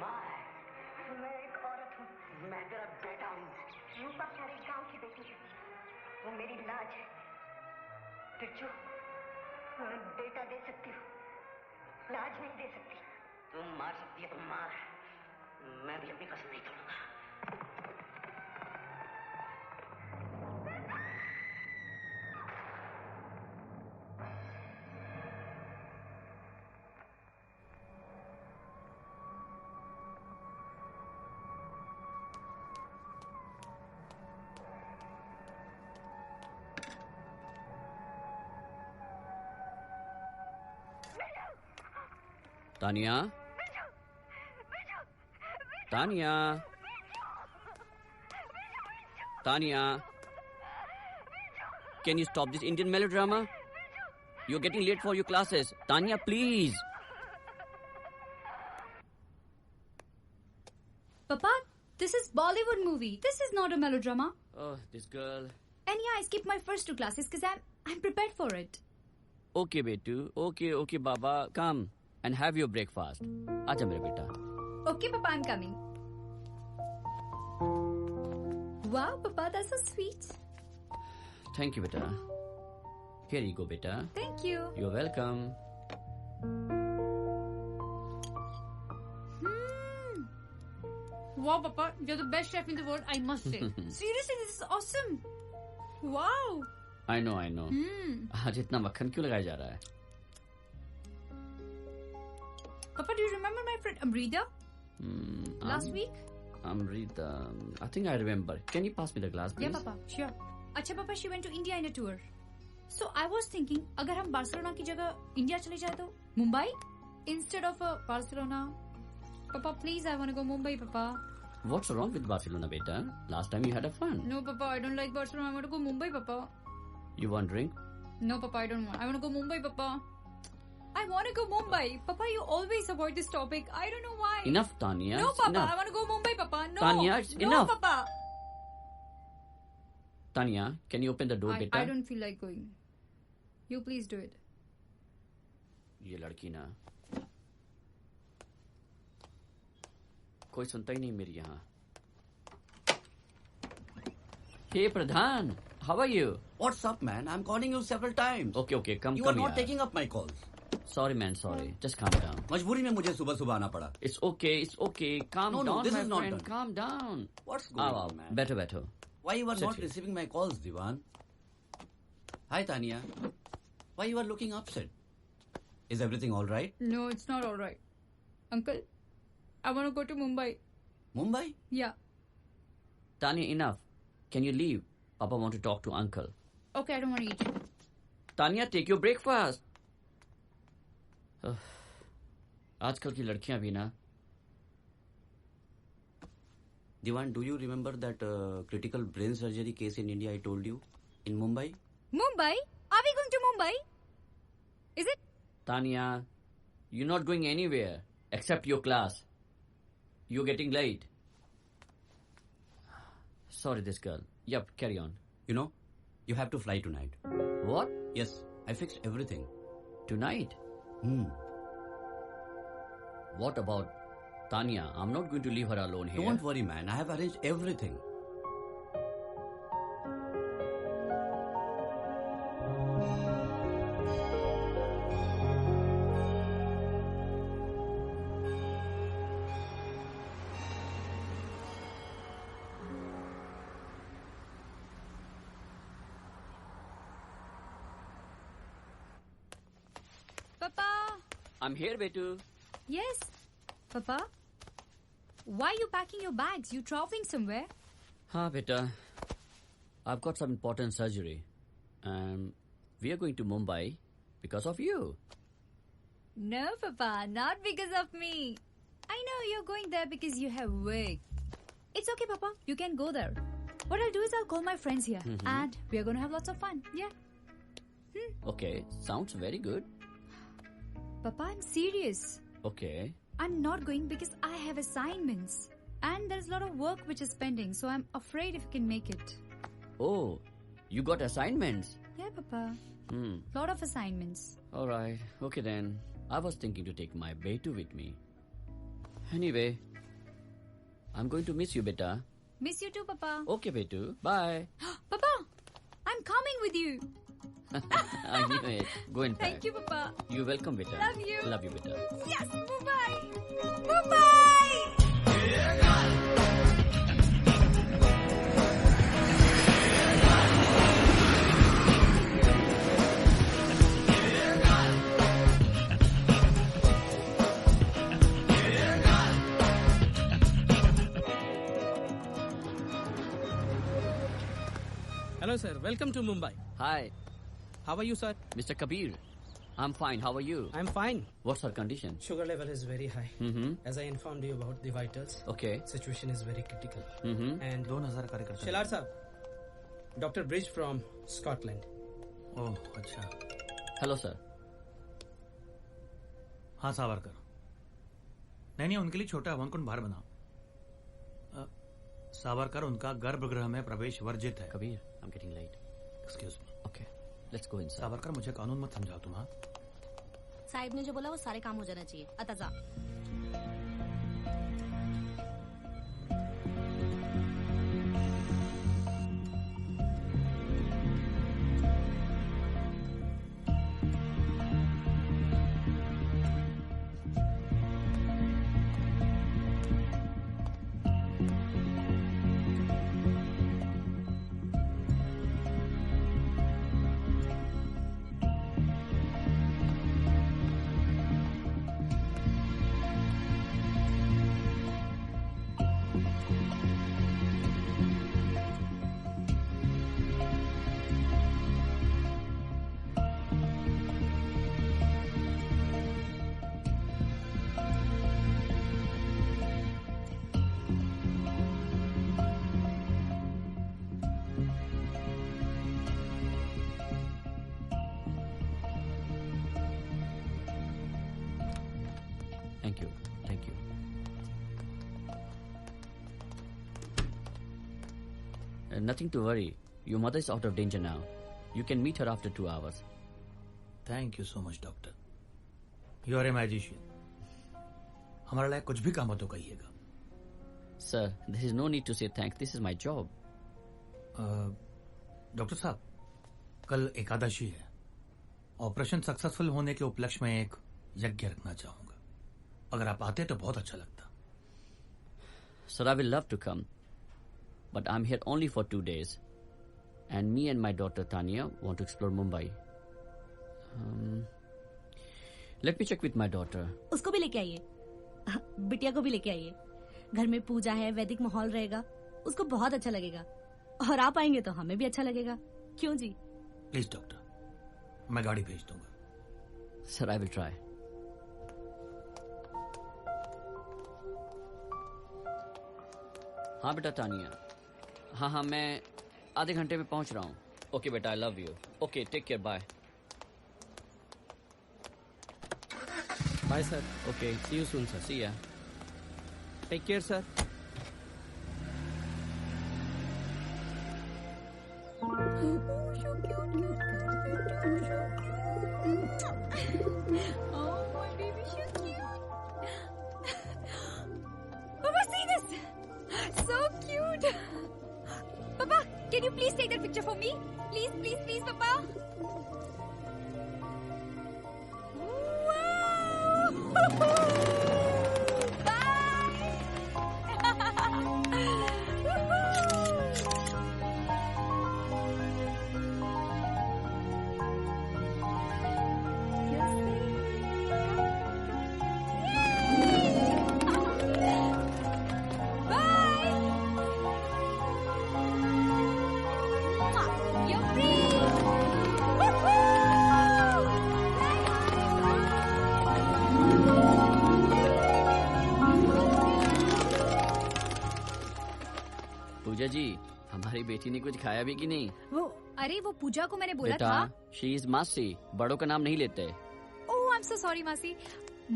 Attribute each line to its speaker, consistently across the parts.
Speaker 1: माँ है, मैं एक औरत हूँ, मैं तेरा बेटा हूँ।
Speaker 2: रूपा प्यारे गांव की बेटी है, वो मेरी लाज है। टिच्चू, मैं बेटा दे सकती हूँ, लाज नहीं दे सकती।
Speaker 1: तुम मार सकती है तो मार, मैं भी अपनी कसम नहीं तोड़ूंगा।
Speaker 3: Tania, Tania, Tania, can you stop this Indian melodrama? You're getting late for your classes. Tanya, please.
Speaker 4: Papa, this is Bollywood movie. This is not a melodrama.
Speaker 3: Oh, this girl.
Speaker 4: And yeah, I skipped my first 2 classes because I'm prepared for it.
Speaker 3: Okay, betu. Okay, Baba. Come and have your breakfast. Acha mere beta.
Speaker 4: Okay, Papa, I'm coming. Wow, Papa, that's so sweet.
Speaker 3: Thank you, beta. Here you go, beta.
Speaker 4: Thank you.
Speaker 3: You're welcome.
Speaker 4: Wow, Papa, you're the best chef in the world, I must say. Seriously, this is awesome. Wow.
Speaker 3: I know. आज इतना मक्खन क्यों लगाया जा रहा है?
Speaker 4: Papa, do you remember my friend Amrita? Last week?
Speaker 3: Amrita, I think I remember. Can you pass me the glass, please?
Speaker 4: Yeah, Papa, sure. Acha, Papa, she went to India in a tour. So I was thinking, अगर हम Barcelona की जगह India चले जाए तो Mumbai instead of Barcelona. Papa, please, I want to go Mumbai, Papa.
Speaker 3: What's wrong with Barcelona, beta? Last time you had a fun.
Speaker 4: No, Papa, I don't like Barcelona. I want to go Mumbai, Papa.
Speaker 3: You want drink?
Speaker 4: No, Papa, I don't want. I want to go Mumbai, Papa. I want to go Mumbai. Papa, you always avoid this topic. I don't know why.
Speaker 3: Enough, Tanya.
Speaker 4: No, Papa,
Speaker 3: enough.
Speaker 4: I want to go Mumbai, Papa. No.
Speaker 3: Tanya, it's
Speaker 4: no,
Speaker 3: enough.
Speaker 4: Papa.
Speaker 3: Tanya, can you open the door, beta?
Speaker 4: I don't feel like going. You please do it.
Speaker 3: ये लड़की ना कोई सुनता ही नहीं मेरी यहाँ. Hey Pradhan, how are you?
Speaker 5: What's up, man? I'm calling you several times.
Speaker 3: Okay, come
Speaker 5: You
Speaker 3: come
Speaker 5: are not
Speaker 3: here.
Speaker 5: taking up my calls.
Speaker 3: Sorry man, sorry. Just calm down.
Speaker 5: मजबूरी में मुझे सुबह आना पड़ा.
Speaker 3: It's okay. Calm
Speaker 5: No,
Speaker 3: down,
Speaker 5: this
Speaker 3: my
Speaker 5: is not
Speaker 3: friend.
Speaker 5: done.
Speaker 3: Calm down.
Speaker 5: What's going
Speaker 3: आओ,
Speaker 5: on, man?
Speaker 3: बैठो.
Speaker 5: Why you are
Speaker 3: Sit
Speaker 5: not
Speaker 3: here.
Speaker 5: receiving my calls, Diwan? Hi, Tanya. Why you are looking upset? Is everything all right?
Speaker 4: No, it's not all right. Uncle, I want to go to Mumbai.
Speaker 5: Mumbai?
Speaker 4: Yeah.
Speaker 3: Tanya, enough. Can you leave? Papa want to talk to uncle.
Speaker 4: Okay, I don't want to eat.
Speaker 3: Tanya, take your breakfast. आजकल की लड़कियां भी ना.
Speaker 5: Diwan, do you remember that critical brain surgery case in India I told you? In Mumbai?
Speaker 4: Mumbai? Are we going to Mumbai? Is it?
Speaker 3: Tanya, you're not going anywhere except your class. You're getting late. Sorry, this girl. Yep, carry on.
Speaker 5: You know, you have to fly tonight.
Speaker 3: What?
Speaker 5: Yes, I fixed everything.
Speaker 3: Tonight? What about Tanya? I'm not going to leave her alone here.
Speaker 5: Don't worry, man. I have arranged everything.
Speaker 4: Papa?
Speaker 3: I'm here, Betu.
Speaker 4: Yes. Papa? Why are you packing your bags? You traveling somewhere?
Speaker 3: Ha, beta. I've got some important surgery. We are going to Mumbai because of you.
Speaker 4: No, Papa, not because of me. I know you're going there because you have work. It's okay, Papa. You can go there. What I'll do is I'll call my friends here. And we're going to have lots of fun. Yeah.
Speaker 3: Okay, sounds very good.
Speaker 4: Papa, I'm serious.
Speaker 3: Okay.
Speaker 4: I'm not going because I have assignments. And there's a lot of work which is pending. So I'm afraid if you can make it.
Speaker 3: Oh, you got assignments?
Speaker 4: Yeah, Papa. Lot of assignments.
Speaker 3: All right. Okay then. I was thinking to take my Betu with me. Anyway, I'm going to miss you, beta.
Speaker 4: Miss you too, Papa.
Speaker 3: Okay, betu. Bye.
Speaker 4: Papa, I'm coming with you.
Speaker 3: I knew it. Go and pack.
Speaker 4: Thank you, Papa.
Speaker 3: You're welcome, beta.
Speaker 4: Love you.
Speaker 3: Love you, beta.
Speaker 4: Yes, bye-bye. Bye-bye.
Speaker 6: Hello, sir. Welcome to Mumbai.
Speaker 3: Hi,
Speaker 6: How are you, sir?
Speaker 3: Mr. Kabir. I'm fine. How are you?
Speaker 6: I'm fine.
Speaker 3: What's her condition?
Speaker 6: Sugar level is very high.
Speaker 3: Mm-hmm.
Speaker 6: As I informed you about the vitals,
Speaker 3: Okay.
Speaker 6: situation is very critical.
Speaker 3: Mm-hmm.
Speaker 6: And
Speaker 7: 2000 कार्यकर्ता
Speaker 6: Shalar sir, Dr. Bridge from Scotland.
Speaker 7: ओह अच्छा
Speaker 3: Hello, sir.
Speaker 7: हाँ सावरकर नहीं उनके लिए छोटा हवन कुंड बाहर बनाओ सावरकर उनका गर्भगृह में प्रवेश वर्जित है
Speaker 3: Kabir, I'm getting late.
Speaker 7: Excuse me
Speaker 3: Okay. Let's go inside.
Speaker 7: Savarkar मुझे कानून मत समझाओ तुम हाँ
Speaker 8: साहिब ने जो बोला वो सारे काम हो जाना चाहिए अतः जा
Speaker 3: Thank you. Thank you. Nothing to worry. Your mother is out of danger now. You can meet her after 2 hours.
Speaker 7: Thank you so much doctor you are a magician हमारे लायक कुछ भी काम हो तो कहिएगा
Speaker 3: Sir, there is no need to say thanks. This is my job.
Speaker 7: Doctor साहब कल एकादशी है ऑपरेशन सक्सेसफुल होने के उपलक्ष्य में एक यज्ञ रखना चाहूंगा अगर आप आते तो बहुत अच्छा लगता
Speaker 3: Sir, I will love to come. But I'm here only for 2 days. And me and my daughter Tanya want to explore Mumbai. Let me check with my daughter.
Speaker 8: उसको भी लेके आइए बिटिया को भी लेके आइए घर में पूजा है वैदिक माहौल रहेगा उसको बहुत अच्छा लगेगा और आप आएंगे तो हमें भी अच्छा लगेगा क्यों जी
Speaker 7: प्लीज डॉक्टर मैं गाड़ी भेज दूंगा
Speaker 3: Sir, I will try. हाँ बेटा तानिया हाँ मैं आधे घंटे में पहुंच रहा हूँ ओके बेटा I love you okay take care bye
Speaker 6: Bye, sir.
Speaker 3: Okay
Speaker 6: See you soon, sir.
Speaker 3: See ya
Speaker 6: Take care, sir.
Speaker 4: Oh, my baby, so cute. Papa, see this? So cute. Papa, can you please take that picture for me? Please, please, please, Papa. Wow.
Speaker 3: पूजा जी हमारी बेटी ने कुछ खाया भी कि नहीं
Speaker 4: अरे वो पूजा को मैंने बोला
Speaker 3: बेटा
Speaker 4: था
Speaker 3: शी इज मासी बड़ों का नाम नहीं लेते
Speaker 4: ओह आई एम सो सॉरी मासी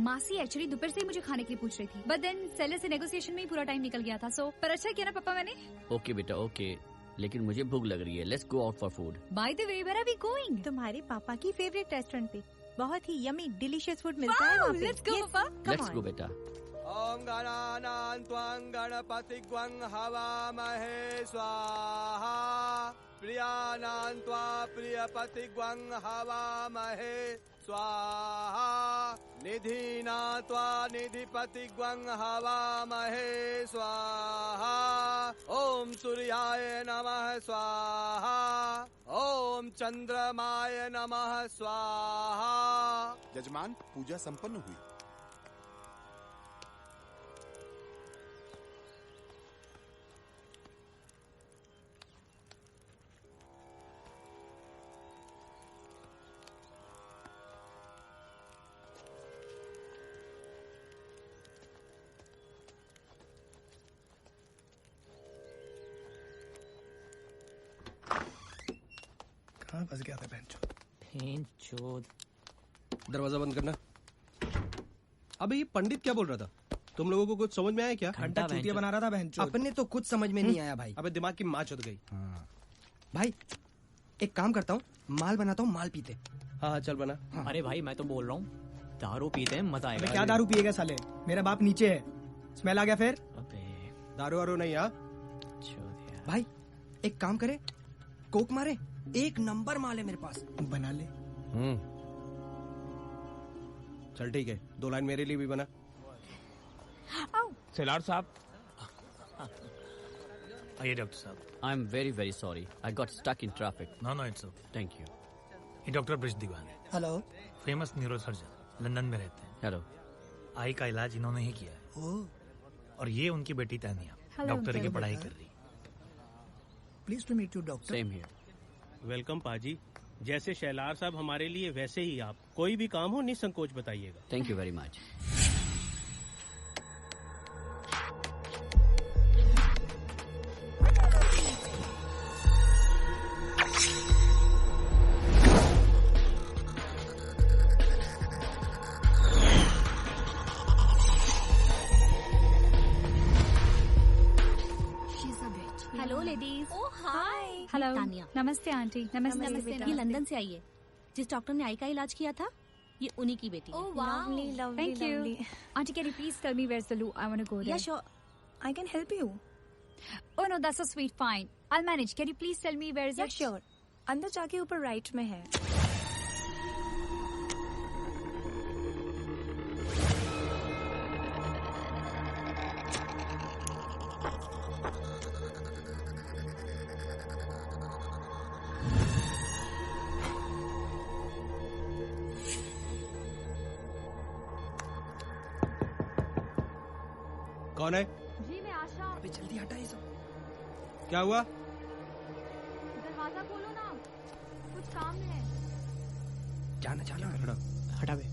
Speaker 4: मासी एक्चुअली दोपहर से ही मुझे खाने के लिए पूछ रही थी बट देन सेलर से नेगोशिएशन में ही पूरा टाइम निकल गया था सो पर अच्छा किया ना पापा मैंने
Speaker 3: ओके बेटा ओके लेकिन मुझे भूख लग रही है let's go out for food
Speaker 4: by the way where are we going
Speaker 9: तुम्हारे पापा की फेवरेट रेस्टोरेंट पे बहुत ही यमी डिलीशियस फूड मिलता है वहाँ पे
Speaker 4: लेट्स गो
Speaker 9: Yes,
Speaker 4: पापा
Speaker 3: लेट्स गो बेटा
Speaker 9: ओम गणानां त्वां गणपतिग्वं हवामहे स्वाहा प्रियानां त्वा प्रियपतिग्वं हवामहे स्वाहा निधीनां त्वा निधिपतिग्वं हवामहे स्वाहा ओम सूर्याय नमः स्वाहा ओम चंद्रमाय नमः स्वाहा।
Speaker 10: यजमान, पूजा संपन्न हुई।
Speaker 11: कहाँ फंस गया था
Speaker 12: बेंचोद।
Speaker 11: दरवाजा बंद करना। अबे ये पंडित क्या बोल रहा था? तुम लोगों को कुछ समझ में आया क्या?
Speaker 12: घंटा चूतिया बना रहा था बेंचोद।
Speaker 13: अपने तो कुछ समझ में नहीं आया भाई।
Speaker 11: अबे दिमाग की माँ चुद गई।
Speaker 13: भाई एक काम करता हूँ, माल बनाता हूँ, माल पीते।
Speaker 11: हाँ चल बना।
Speaker 12: अरे भाई मैं तो बोल रहा हूँ दारू पीते हैं, मजा आएगा।
Speaker 14: क्या दारू पिएगा साले? मेरा बाप नीचे है, स्मेल आ गया फिर।
Speaker 11: दारू वारू नहीं। हाँ
Speaker 13: भाई एक काम करे, कोक मारे, एक नंबर माल है मेरे पास,
Speaker 14: बना ले।
Speaker 11: चल ठीक है, 2 लाइन मेरे लिए भी बना।
Speaker 15: सेलार साहब।
Speaker 7: आइए डॉक्टर साहब।
Speaker 3: I'm very, very sorry. I got stuck in traffic.
Speaker 7: No, it's okay.
Speaker 3: Thank you.
Speaker 7: ये डॉक्टर ब्रिज दीवान है।
Speaker 13: हेलो।
Speaker 7: फेमस न्यूरोसर्जन, लंदन में रहते हैं।
Speaker 3: हेलो।
Speaker 7: आई का इलाज इन्होंने ही किया है। और ये उनकी बेटी तानिया, डॉक्टरी की पढ़ाई कर रही।
Speaker 14: Pleased to meet you doctor.
Speaker 3: Same here.
Speaker 15: Welcome पाजी। जैसे शैलार साहब हमारे लिए वैसे ही आप, कोई भी काम हो निसंकोच बताइएगा।
Speaker 3: Thank you very much.
Speaker 8: Hello ladies.
Speaker 4: Hi.
Speaker 8: Hello Tania.
Speaker 4: नमस्ते आंटी। नमस्ते।
Speaker 8: ये लंदन से आई है। जिस डॉक्टर ने आई का इलाज किया था ये उन्हीं की बेटी है।
Speaker 4: Oh wow. Thank you. Auntie, can you please tell me where's the loo? I want to go there.
Speaker 2: Yeah, sure. I can help you.
Speaker 4: Oh no, that's so sweet. Fine. I'll manage. Can you please tell me where is
Speaker 2: Yeah,
Speaker 4: it?
Speaker 2: sure. अंदर जाके ऊपर right में है।
Speaker 11: कौन है?
Speaker 4: जी मैं आशा।
Speaker 13: अबे जल्दी हटा इसे।
Speaker 11: क्या हुआ?
Speaker 4: दरवाजा खोलो ना, कुछ काम है।
Speaker 13: जाना जाना।
Speaker 12: हटा बे।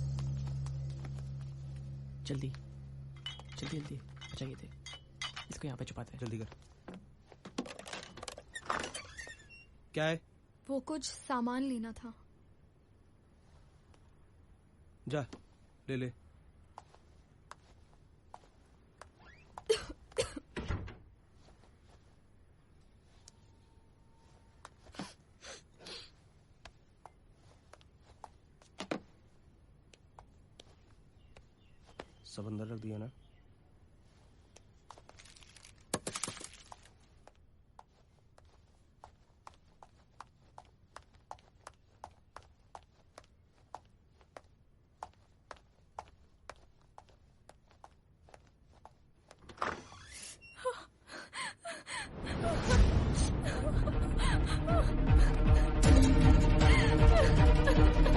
Speaker 12: जल्दी जल्दी जल्दी बचाइए थे इसको, यहाँ पे छुपाते हैं।
Speaker 11: जल्दी कर। क्या है?
Speaker 2: वो कुछ सामान लेना था।
Speaker 11: जा ले ले। सब अंदर रख दिया ना?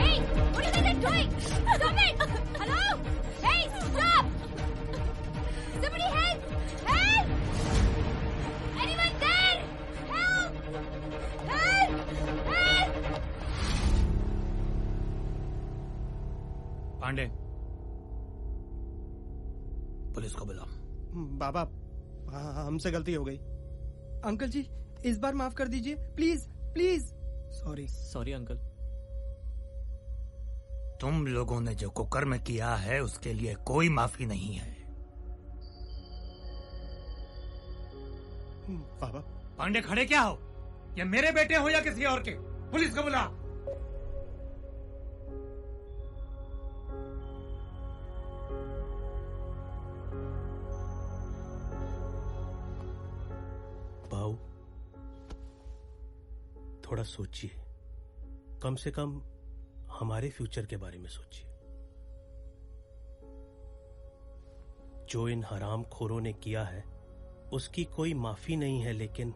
Speaker 4: Hey, what are you doing? Stop it! Hello? Hey, stop! Somebody help! Help! Anyone there? Help! Help! Help!
Speaker 7: Pandey, police को बुलाओ।
Speaker 11: बाबा हमसे गलती हो गई।
Speaker 13: अंकल जी इस बार माफ कर दीजिए, प्लीज प्लीज।
Speaker 12: Sorry uncle.
Speaker 7: तुम लोगों ने जो कुकर्म किया है उसके लिए कोई माफी नहीं है।
Speaker 11: बाबा।
Speaker 7: पांडे खड़े क्या हो? ये मेरे बेटे हो या किसी और के? पुलिस को बुला।
Speaker 15: बाऊ, थोड़ा सोचिए, कम से कम हमारे फ्यूचर के बारे में सोचिए। जो इन हराम खोरों ने किया है उसकी कोई माफी नहीं है, लेकिन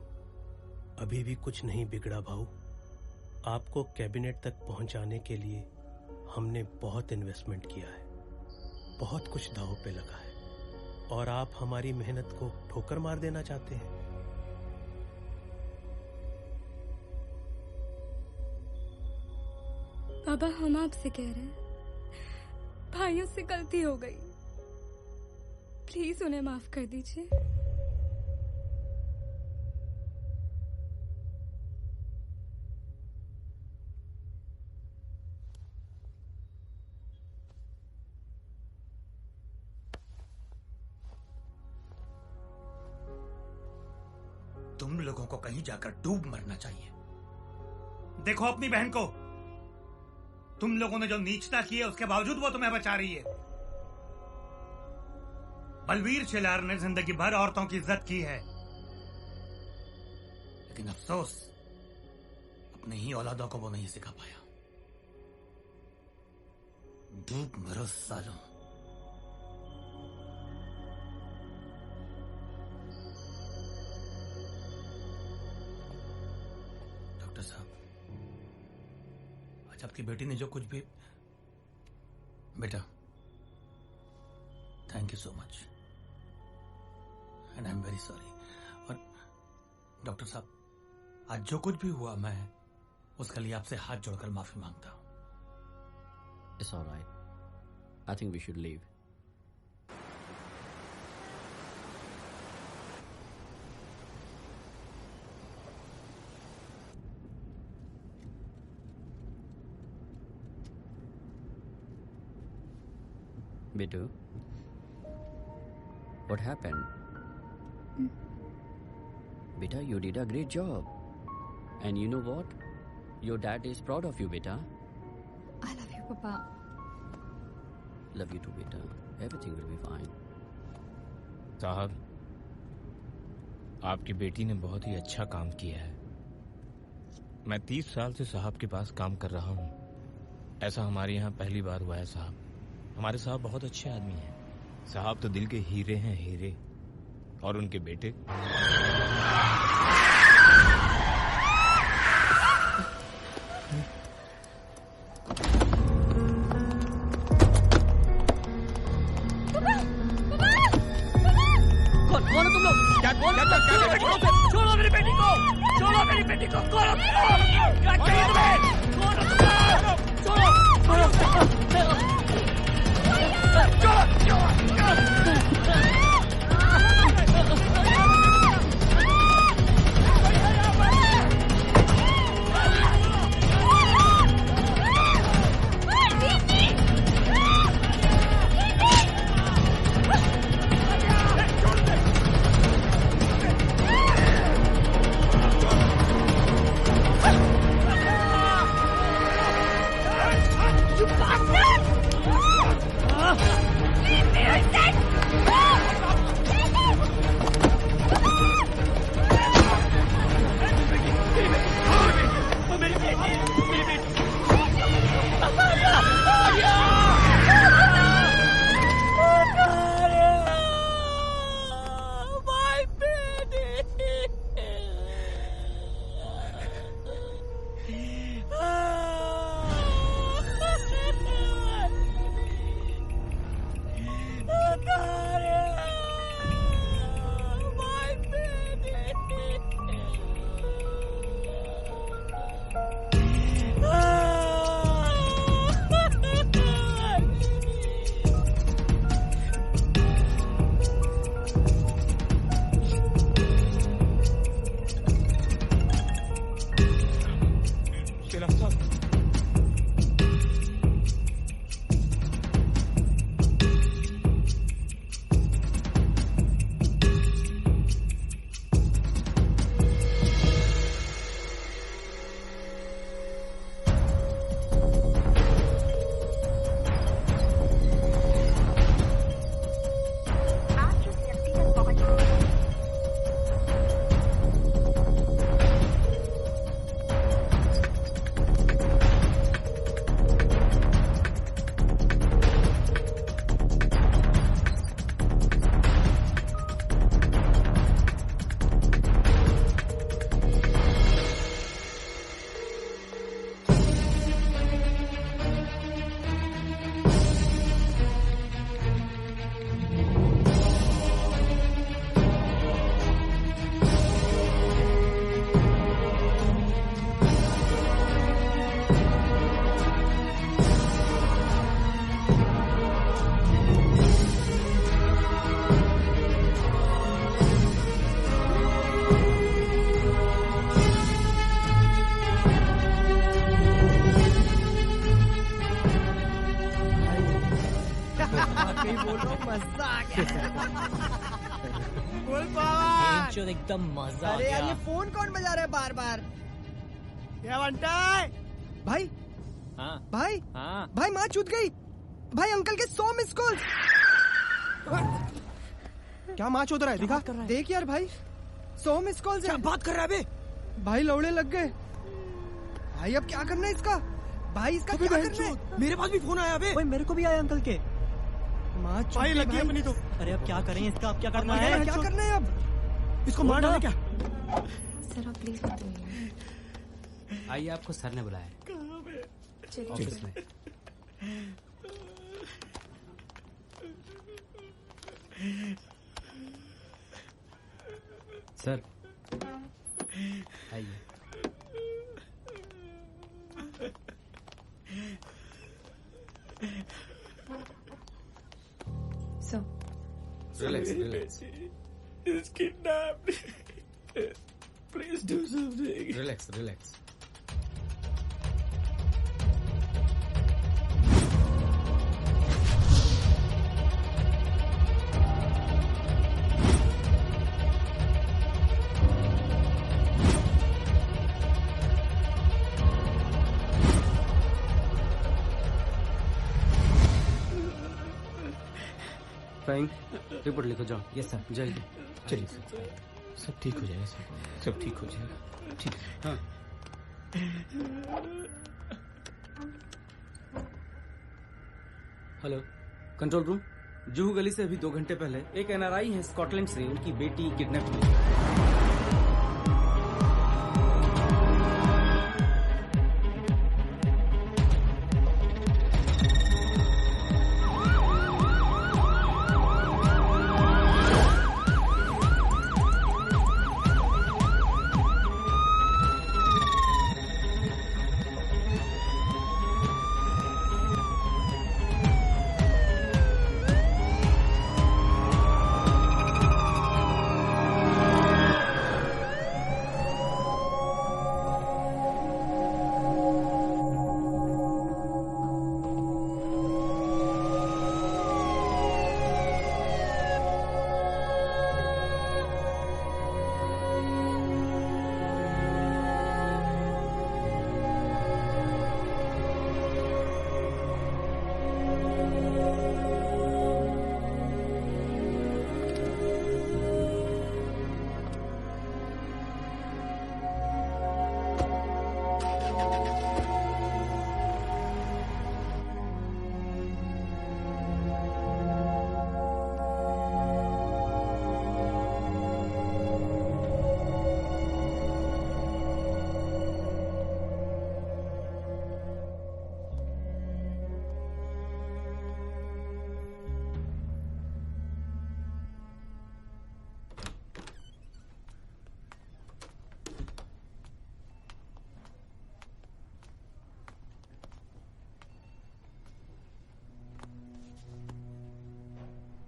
Speaker 15: अभी भी कुछ नहीं बिगड़ा भाऊ। आपको कैबिनेट तक पहुंचाने के लिए हमने बहुत इन्वेस्टमेंट किया है, बहुत कुछ दांव पे लगा है, और आप हमारी मेहनत को ठोकर मार देना चाहते हैं।
Speaker 16: बाबा, हम आपसे कह रहे हैं, भाइयों से गलती हो गई, प्लीज उन्हें माफ कर दीजिए।
Speaker 7: तुम लोगों को कहीं जाकर डूब मरना चाहिए। देखो अपनी बहन को, तुम लोगों ने जो नीचता की है उसके बावजूद वो तुम्हें बचा रही है। बलवीर शेलार ने जिंदगी भर औरतों की इज्जत की है, लेकिन अफसोस अपने ही औलादों को वो नहीं सिखा पाया। डूब मरो सालों। डॉक्टर साहब, आज आपकी बेटी ने जो कुछ भी... बेटा, thank you so much and I am very sorry. और डॉक्टर साहब, आज जो कुछ भी हुआ, मैं उसके लिए आपसे हाथ जोड़कर माफी मांगता हूं।
Speaker 3: It's all right. I think we should leave. Bidu, what happened? Beta, you did a great job. And you know what? Your dad is proud of you, beta.
Speaker 16: I love you, Papa.
Speaker 3: Love you too, beta. Everything will be fine.
Speaker 17: साहब, आपकी बेटी ने बहुत ही अच्छा काम किया है। मैं 30 साल से साहब के पास काम कर रहा हूँ। ऐसा हमारे यहाँ पहली बार हुआ है साहब। हमारे साहब बहुत अच्छे आदमी हैं। साहब तो दिल के हीरे हैं, हीरे। और उनके बेटे
Speaker 3: कौन हो तुम लोग? छोड़ो मेरी बेटी को! छोड़ो मेरी बेटी को! कौन हो तुम लोग? क्या चाहिए तुम्हें? कौन हो तुम लोग? छोड़ो!
Speaker 18: You bastard! Leave me, I said!
Speaker 9: Full power.
Speaker 12: जो एकदम मजा आ
Speaker 13: अरे यार
Speaker 12: गया।
Speaker 13: ये फोन कौन बजा रहा है बार बार?
Speaker 9: क्या बनता है?
Speaker 13: भाई
Speaker 12: हाँ
Speaker 13: भाई
Speaker 12: हाँ
Speaker 13: भाई माँ चूत गई। भाई अंकल के 100 मिस कॉल। क्या माँ चूत रहा है? दिखा देख यार भाई 100 मिस कॉल।
Speaker 12: क्या बात कर रहा है बे?
Speaker 13: भाई लौड़े लग गए। भाई अब क्या करना है इसका? भाई इसका क्या करना है?
Speaker 12: मेरे पास भी फोन आया बे।
Speaker 13: ओए मेरे को भी आया अंकल के। माँ चूत
Speaker 12: भाई लग गई
Speaker 13: भाई।
Speaker 12: अपनी तो। अरे अब क्या करें इसका? अब क्या करना है?
Speaker 13: क्या करना है अब?
Speaker 12: इसको मार डाले क्या?
Speaker 16: सर आप प्लीज बताइए।
Speaker 6: आइए, आपको सर ने बुलाया है।
Speaker 16: चलिए
Speaker 6: ऑफिस में। सर आइए।
Speaker 16: So,
Speaker 6: Relax, relax.
Speaker 3: He's kidnapped. Please do something.
Speaker 6: Relax, relax. Fine, report लिखो जाओ।
Speaker 12: Yes sir.
Speaker 6: जल्दी
Speaker 12: चलिए सर। सब ठीक हो जाएगा सर। सब ठीक हो जाएगा। ठीक है।
Speaker 6: हाँ। हेलो कंट्रोल रूम, जुहू गली से अभी 2 घंटे पहले एक NRI है स्कॉटलैंड से, उनकी बेटी किडनैप हुई।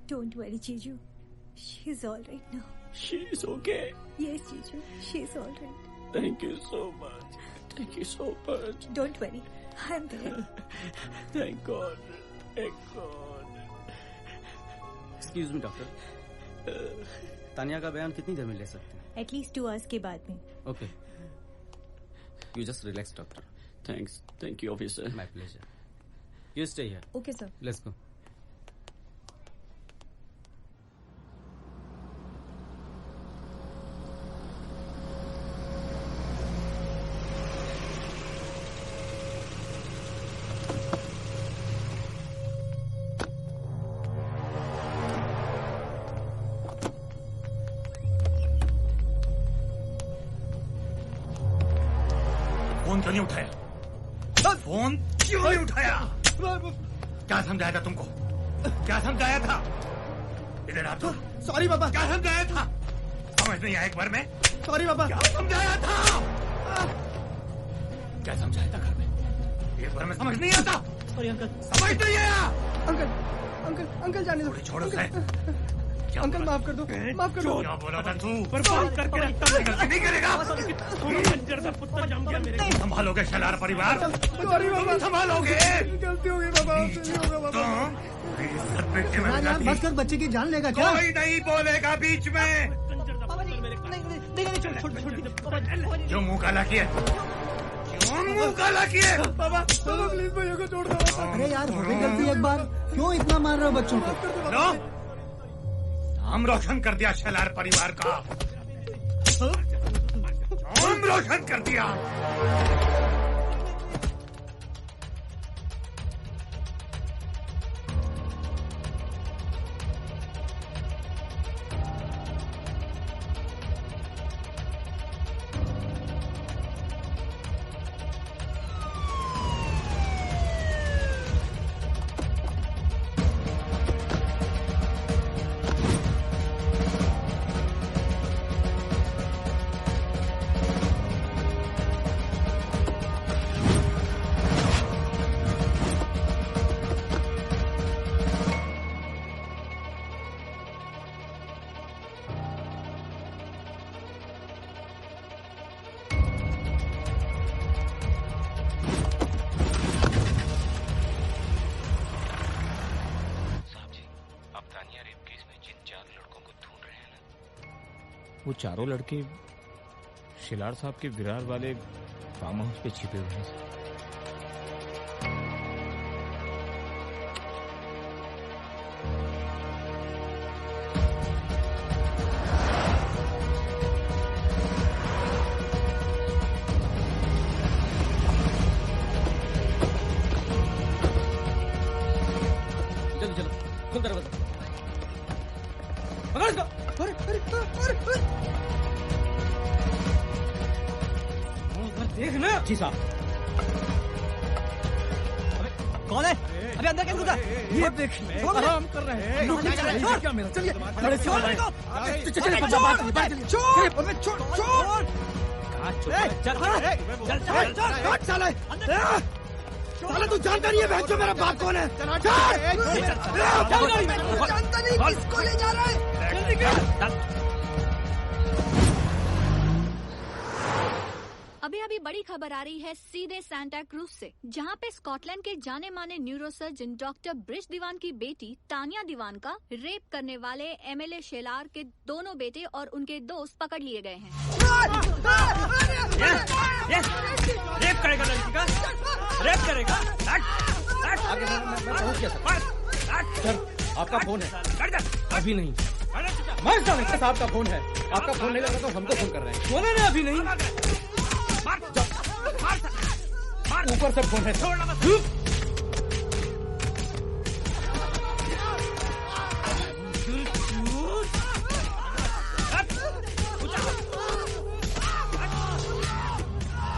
Speaker 16: don't worry, Jiju. She's all right now.
Speaker 3: She's okay.
Speaker 16: Yes, Jiju. She's all right.
Speaker 3: Thank you so much. Thank you so much.
Speaker 16: Don't worry. I'm there.
Speaker 3: Thank God. Thank God.
Speaker 6: Excuse me doctor, Tania का बयान कितनी देर में ले सकते हैं?
Speaker 16: At least 2 hours के बाद में.
Speaker 6: Okay, you just relax doctor.
Speaker 3: Thanks. Thank you, officer.
Speaker 6: My pleasure. You stay here.
Speaker 16: Okay, sir.
Speaker 6: Let's go.
Speaker 7: Phone क्यों नहीं उठाया? फोन क्यों नहीं उठाया? क्या समझाया था तुमको? क्या समझाया था? इधर आ तुम।
Speaker 13: सॉरी पापा।
Speaker 7: क्या समझाया था? समझ नहीं आया एक बार में?
Speaker 13: सॉरी पापा।
Speaker 7: क्या समझाया था? क्या समझाया था घर में? एक बार में समझ नहीं आता।
Speaker 12: Sorry uncle.
Speaker 7: समझ नहीं आया।
Speaker 13: अंकल अंकल अंकल जाने दो।
Speaker 7: छोड़ो उसे।
Speaker 14: अंकल माफ कर दो, माफ कर दो।
Speaker 17: क्या बोला था तू? बर्बाद करके रखता हूँ, गलती नहीं करेगा। कंजर का पुत्र जम गया मेरे। संभालोगे शलार परिवार? संभालोगे?
Speaker 14: गलती हो गई बाबा, नहीं होगा बाबा।
Speaker 18: बस कर, बच्चे की जान लेगा क्या?
Speaker 17: कोई नहीं बोलेगा बीच में। क्यों मुंह काला किया? क्यों मुंह काला किया?
Speaker 14: बाबा प्लीज भैया को छोड़ दो।
Speaker 18: अरे यार हो गई गलती एक बार, क्यों इतना मार रहे हो बच्चों को?
Speaker 17: नाम रोशन कर दिया शलार परिवार का। नाम रोशन कर दिया। वो चारों लड़के शिलार साहब के विरार वाले फार्म हाउस पे छिपे हुए हैं।
Speaker 6: चलो चलो, खुल दरवाजा। पकड़ इसको। अरे अरे अरे देखना।
Speaker 12: जी साहब। कौन है? अभी अंदर कैसे घुसा?
Speaker 14: ये देख, आराम कर रहे हैं। क्या मेरा? चलिए
Speaker 6: खड़े से चलिए
Speaker 14: छोड़। चल साले तू जानता नहीं है बहन जो मेरा बाप कौन है? जानता नहीं किसको ले जा रहा है?
Speaker 4: अभी अभी बड़ी खबर आ रही है सीधे सांता क्रूज से, जहां पे स्कॉटलैंड के जाने माने न्यूरोसर्जन डॉक्टर ब्रिज दीवान की बेटी तानिया दीवान का रेप करने वाले एमएलए शेलार के दोनों बेटे और उनके दोस्त पकड़ लिए गए हैं।
Speaker 3: रेप करेगा लड़की का? रेप करेगा?
Speaker 6: सर आपका फोन है। अभी नहीं। मर जाओ, साहब का फोन है। आपका फोन नहीं लगा तो हमको फोन कर रहे हैं। फोन है अभी नहीं। ऊपर से फोन है।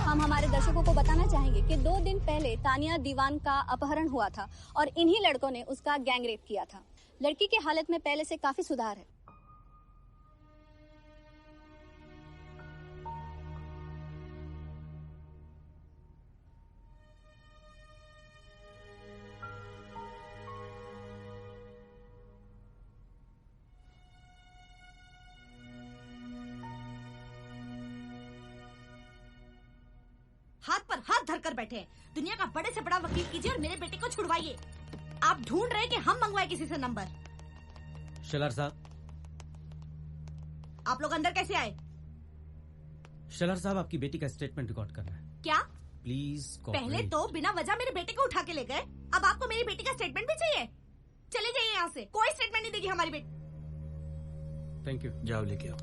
Speaker 4: हम हमारे दर्शकों को बताना चाहेंगे कि 2 दिन पहले तानिया दीवान का अपहरण हुआ था और इन्हीं लड़कों ने उसका गैंगरेप किया था। लड़की की हालत में पहले से काफी सुधार है।
Speaker 8: हाथ पर हाथ धरकर बैठे हैं। दुनिया का बड़े से बड़ा वकील कीजिए और मेरे बेटे को छुड़वाइए। आप ढूंढ रहे कि हम मंगवाए किसी से नंबर।
Speaker 6: शलार साहब।
Speaker 8: आप लोग अंदर कैसे आए?
Speaker 6: शलार साहब आपकी बेटी का स्टेटमेंट रिकॉर्ड करना है।
Speaker 8: क्या?
Speaker 6: प्लीज।
Speaker 8: पहले तो बिना वजह मेरे बेटे को उठा के ले गए, अब आपको मेरी बेटी का स्टेटमेंट भी चाहिए? चले जाइए यहाँ से, कोई स्टेटमेंट नहीं देगी हमारी बेटी।
Speaker 6: Thank you.
Speaker 7: जाओ लेके आओ।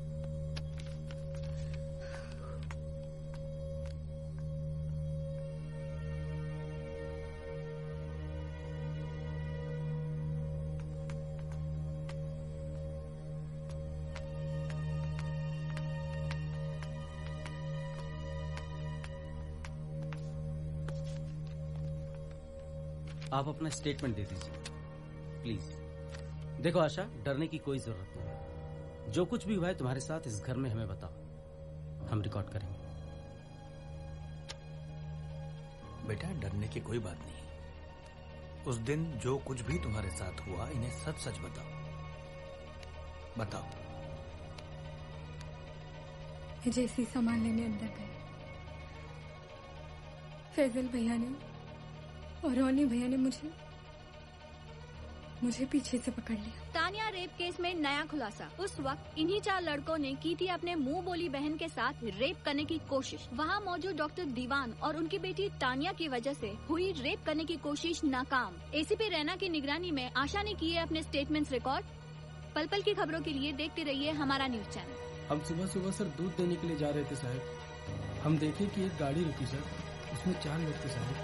Speaker 6: आप अपना स्टेटमेंट दे दीजिए प्लीज। देखो आशा, डरने की कोई जरूरत नहीं। जो कुछ भी हुआ है तुम्हारे साथ इस घर में हमें बताओ, हम रिकॉर्ड करेंगे।
Speaker 7: बेटा डरने की कोई बात नहीं। उस दिन जो कुछ भी तुम्हारे साथ हुआ इन्हें सच सच बताओ।
Speaker 14: बताओ।
Speaker 16: मैं जैसे ही सामान लेने अंदर गई, फैजल भैया ने और रोनी भैया ने मुझे पीछे से पकड़ लिया।
Speaker 4: तानिया रेप केस में नया खुलासा। उस वक्त इन्हीं 4 लड़कों ने की थी अपने मुंह बोली बहन के साथ रेप करने की कोशिश। वहाँ मौजूद डॉक्टर दीवान और उनकी बेटी तानिया की वजह से हुई रेप करने की कोशिश नाकाम। एसीपी रैना की निगरानी में आशा ने किए अपने स्टेटमेंट्स रिकॉर्ड। पल पल की खबरों के लिए देखते रहिए हमारा न्यूज चैनल।
Speaker 12: हम सुबह सुबह सर दूध देने के लिए जा रहे थे साहब। हम देखे कि एक गाड़ी रुकी सर, उसमें 4 लोग थे साहब।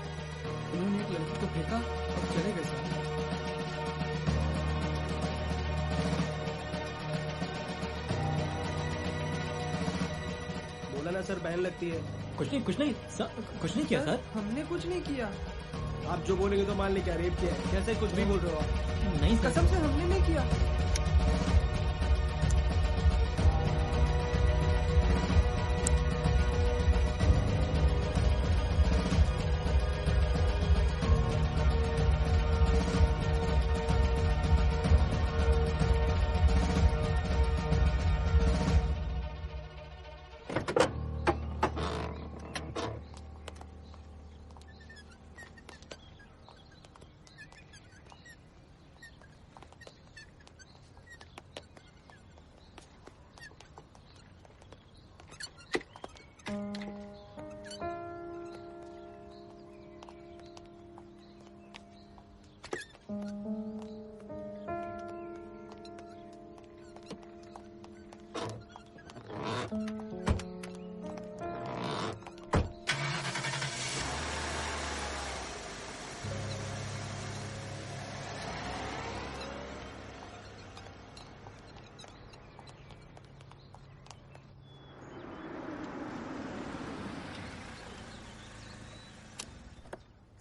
Speaker 12: उन्होंने एक लड़की को फेंका और चले गए साहब।
Speaker 11: बोला ना सर, बहन लगती है।
Speaker 12: कुछ नहीं कुछ नहीं किया सर।
Speaker 9: हमने कुछ नहीं किया।
Speaker 11: आप जो बोलेंगे तो मान ले, क्या रेप किया है? कैसे कुछ भी बोल रहे हो आप?
Speaker 12: नहीं
Speaker 9: कसम से हमने नहीं किया।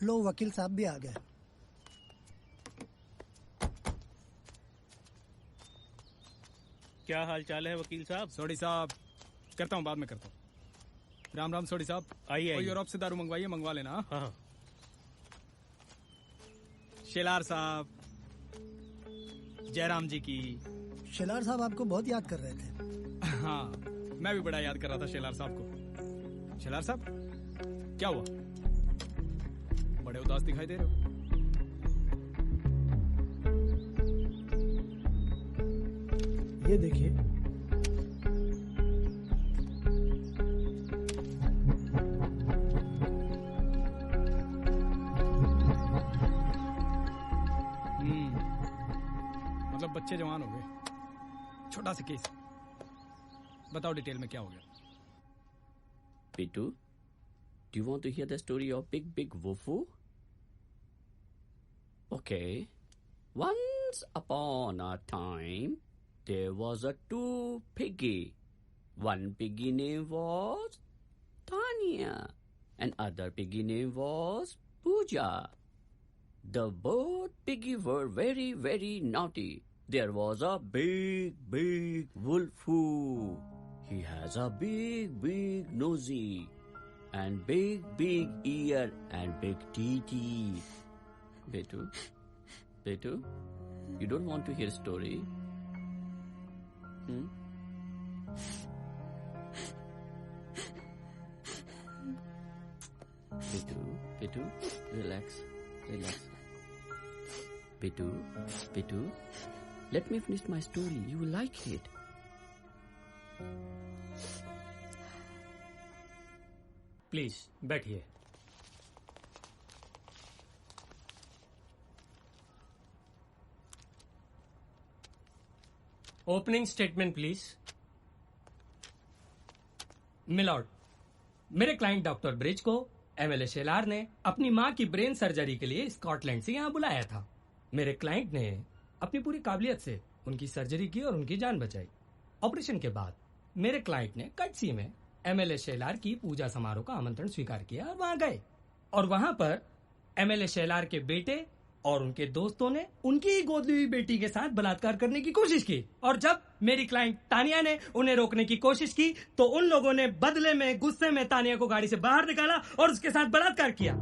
Speaker 18: लो वकील साहब भी आ गए।
Speaker 11: क्या हाल चाल है वकील साहब?
Speaker 19: सोडी साहब, करता हूँ, बाद में करता हूँ। राम राम सोडी साहब।
Speaker 11: आइए।
Speaker 19: कोई यूरोप से दारू मंगवाइए, मंगवा लेना।
Speaker 11: हाँ।
Speaker 19: शेलार साहब, जयराम जी की।
Speaker 18: शेलार साहब आपको बहुत याद कर रहे थे।
Speaker 19: हाँ, मैं भी बड़ा याद कर रहा था शेलार साहब को। शेलार साहब, क्या हुआ? बड़े उदास दिखाई दे रहे हो।
Speaker 18: ये देखिए,
Speaker 19: मतलब बच्चे जवान हो गए। छोटा सा केस, बताओ डिटेल में क्या हो गया।
Speaker 5: Pitu, do you want to hear the story of Big Wufu? Okay. Once upon a time, there was a 2 piggy. One piggy name was Tanya, and other piggy name was Pooja. The both piggy were very, very naughty. There was a big Wolfu. He has a big nosy, and big ear and big teeth. Betu, you don't want to hear a story? Betu, relax. Betu, let me finish my story. You will like it.
Speaker 12: Please बैठिए। Opening statement please. Milord, मेरे client doctor Brij को MLA Shelar ने अपनी मां की brain surgery के लिए Scotland से यहां बुलाया था। मेरे क्लाइंट ने अपनी पूरी काबिलियत से उनकी सर्जरी की और उनकी जान बचाई। ऑपरेशन के बाद मेरे क्लाइंट ने कटसी में एमएलए शेलार की पूजा समारोह का आमंत्रण स्वीकार किया और वहां गए, और वहां पर एमएलए शेलार के बेटे और उनके दोस्तों ने उनकी ही गोद ली हुई बेटी के साथ बलात्कार करने की कोशिश की। और जब मेरी क्लाइंट तानिया ने उन्हें रोकने की कोशिश की तो उन लोगों ने बदले में गुस्से में तानिया को गाड़ी से बाहर निकाला और उसके साथ बलात्कार किया।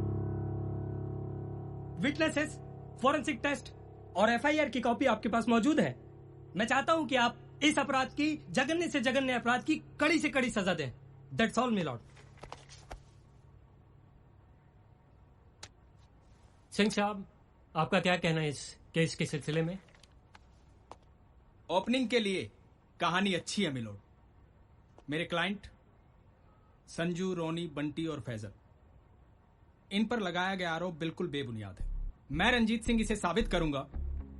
Speaker 12: विटनेसेस, फॉरेंसिक टेस्ट और एफआईआर की कॉपी आपके पास मौजूद है। मैं चाहता हूं कि आप इस अपराध की जघन्य से जघन्य अपराध की कड़ी से कड़ी सजा दें। That's all my Lord. Singh साहब, आपका क्या कहना है इस केस के सिलसिले में?
Speaker 19: ओपनिंग के लिए कहानी अच्छी है मिलोड। मेरे क्लाइंट संजू, रोनी, बंटी और फैजल, इन पर लगाया गया आरोप बिल्कुल बेबुनियाद है। मैं रंजीत सिंह इसे साबित करूंगा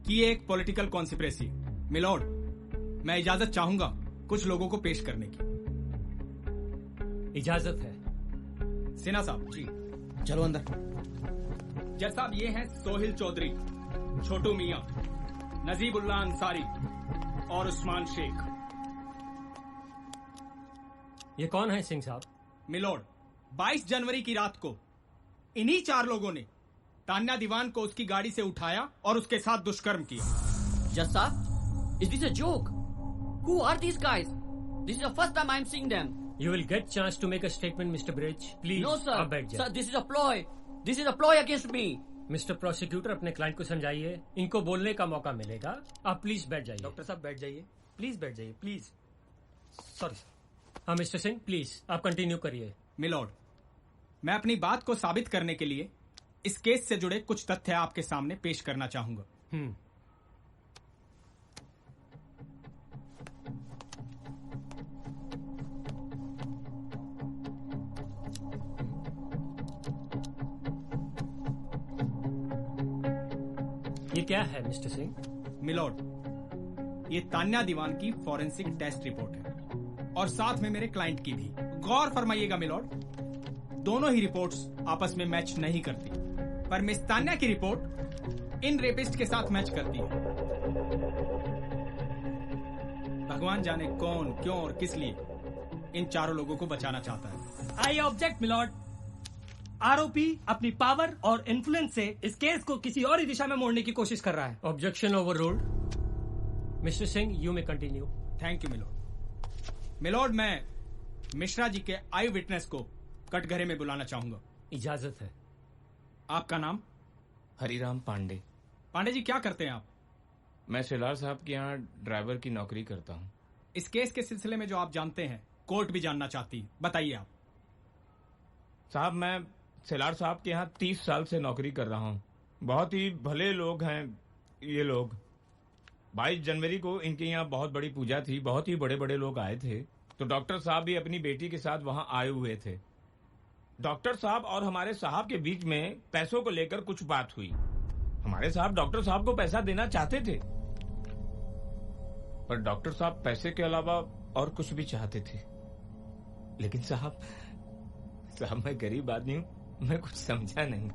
Speaker 19: कि ये एक पॉलिटिकल कॉन्स्पिरेसी है। मिलोड, मैं इजाजत चाहूंगा कुछ लोगों को पेश करने की।
Speaker 12: इजाजत है।
Speaker 19: सिन्हा साहब जी,
Speaker 13: चलो अंदर।
Speaker 19: जज साहब, ये हैं सोहिल चौधरी, छोटू मियां, नजीबुल्लाह अंसारी और उस्मान शेख।
Speaker 12: ये कौन है सिंह साहब?
Speaker 19: मिलोड, 22 जनवरी की रात को इन्हीं 4 लोगों ने तान्या दीवान को उसकी गाड़ी से उठाया और उसके साथ दुष्कर्म किया।
Speaker 5: Just sir, is this a joke? Who are these guys? This is the first time I'm seeing them.
Speaker 12: You will get chance to make a statement, Mr. Bridge. Please.
Speaker 5: No sir.
Speaker 12: आप बैठ जाइए।
Speaker 5: Sir, this is a ploy. This is a ploy against me.
Speaker 12: Mister prosecutor, अपने client को समझाइए, इनको बोलने का मौका मिलेगा। आप प्लीज बैठ जाइए। डॉक्टर साहब बैठ जाइए, प्लीज बैठ जाइए, प्लीज। सॉरी। हाँ मिस्टर सिंह, प्लीज आप कंटिन्यू करिए।
Speaker 19: मिलोड, मैं अपनी बात को साबित करने के लिए इस केस से जुड़े कुछ तथ्य आपके सामने पेश करना चाहूंगा।
Speaker 12: ये क्या है मिस्टर सिंह?
Speaker 19: मिलोड, ये तान्या दीवान की फॉरेंसिक टेस्ट रिपोर्ट है और साथ में मेरे क्लाइंट की भी। गौर फरमाइएगा मिलोड, दोनों ही रिपोर्ट्स आपस में मैच नहीं करती, पर मिस तान्या की रिपोर्ट इन रेपिस्ट के साथ मैच करती है। भगवान जाने कौन, क्यों और किस लिए इन चारों लोगों को बचाना चाहता है।
Speaker 12: I object milord. आरोपी अपनी पावर और इन्फ्लुएंस से इस केस को किसी और ही दिशा में मोड़ने की कोशिश कर रहा है। Objection overruled. Mister Singh, you may continue.
Speaker 19: Thank you milord. Milord, मैं मिश्रा जी के आई विटनेस को कटघरे में बुलाना चाहूंगा।
Speaker 12: इजाजत है।
Speaker 19: आपका नाम?
Speaker 17: हरिराम पांडे।
Speaker 19: पांडे जी, क्या करते हैं आप?
Speaker 17: मैं शेलार साहब के यहाँ ड्राइवर की नौकरी करता हूँ।
Speaker 19: इस केस के सिलसिले में जो आप जानते हैं, कोर्ट भी जानना चाहती है, बताइए आप।
Speaker 17: साहब, मैं शेलार साहब के यहाँ 30 साल से नौकरी कर रहा हूँ। बहुत ही भले लोग हैं ये लोग। 22 जनवरी को इनके यहाँ बहुत बड़ी पूजा थी, बहुत ही बड़े बड़े लोग आए थे, तो डॉक्टर साहब भी अपनी बेटी के साथ वहाँ आए हुए थे। डॉक्टर साहब और हमारे साहब के बीच में पैसों को लेकर कुछ बात हुई। हमारे साहब डॉक्टर साहब को पैसा देना चाहते थे, पर डॉक्टर साहब पैसे के अलावा और कुछ भी चाहते थे। लेकिन साहब मैं गरीब आदमी हूँ, मैं कुछ समझा नहीं।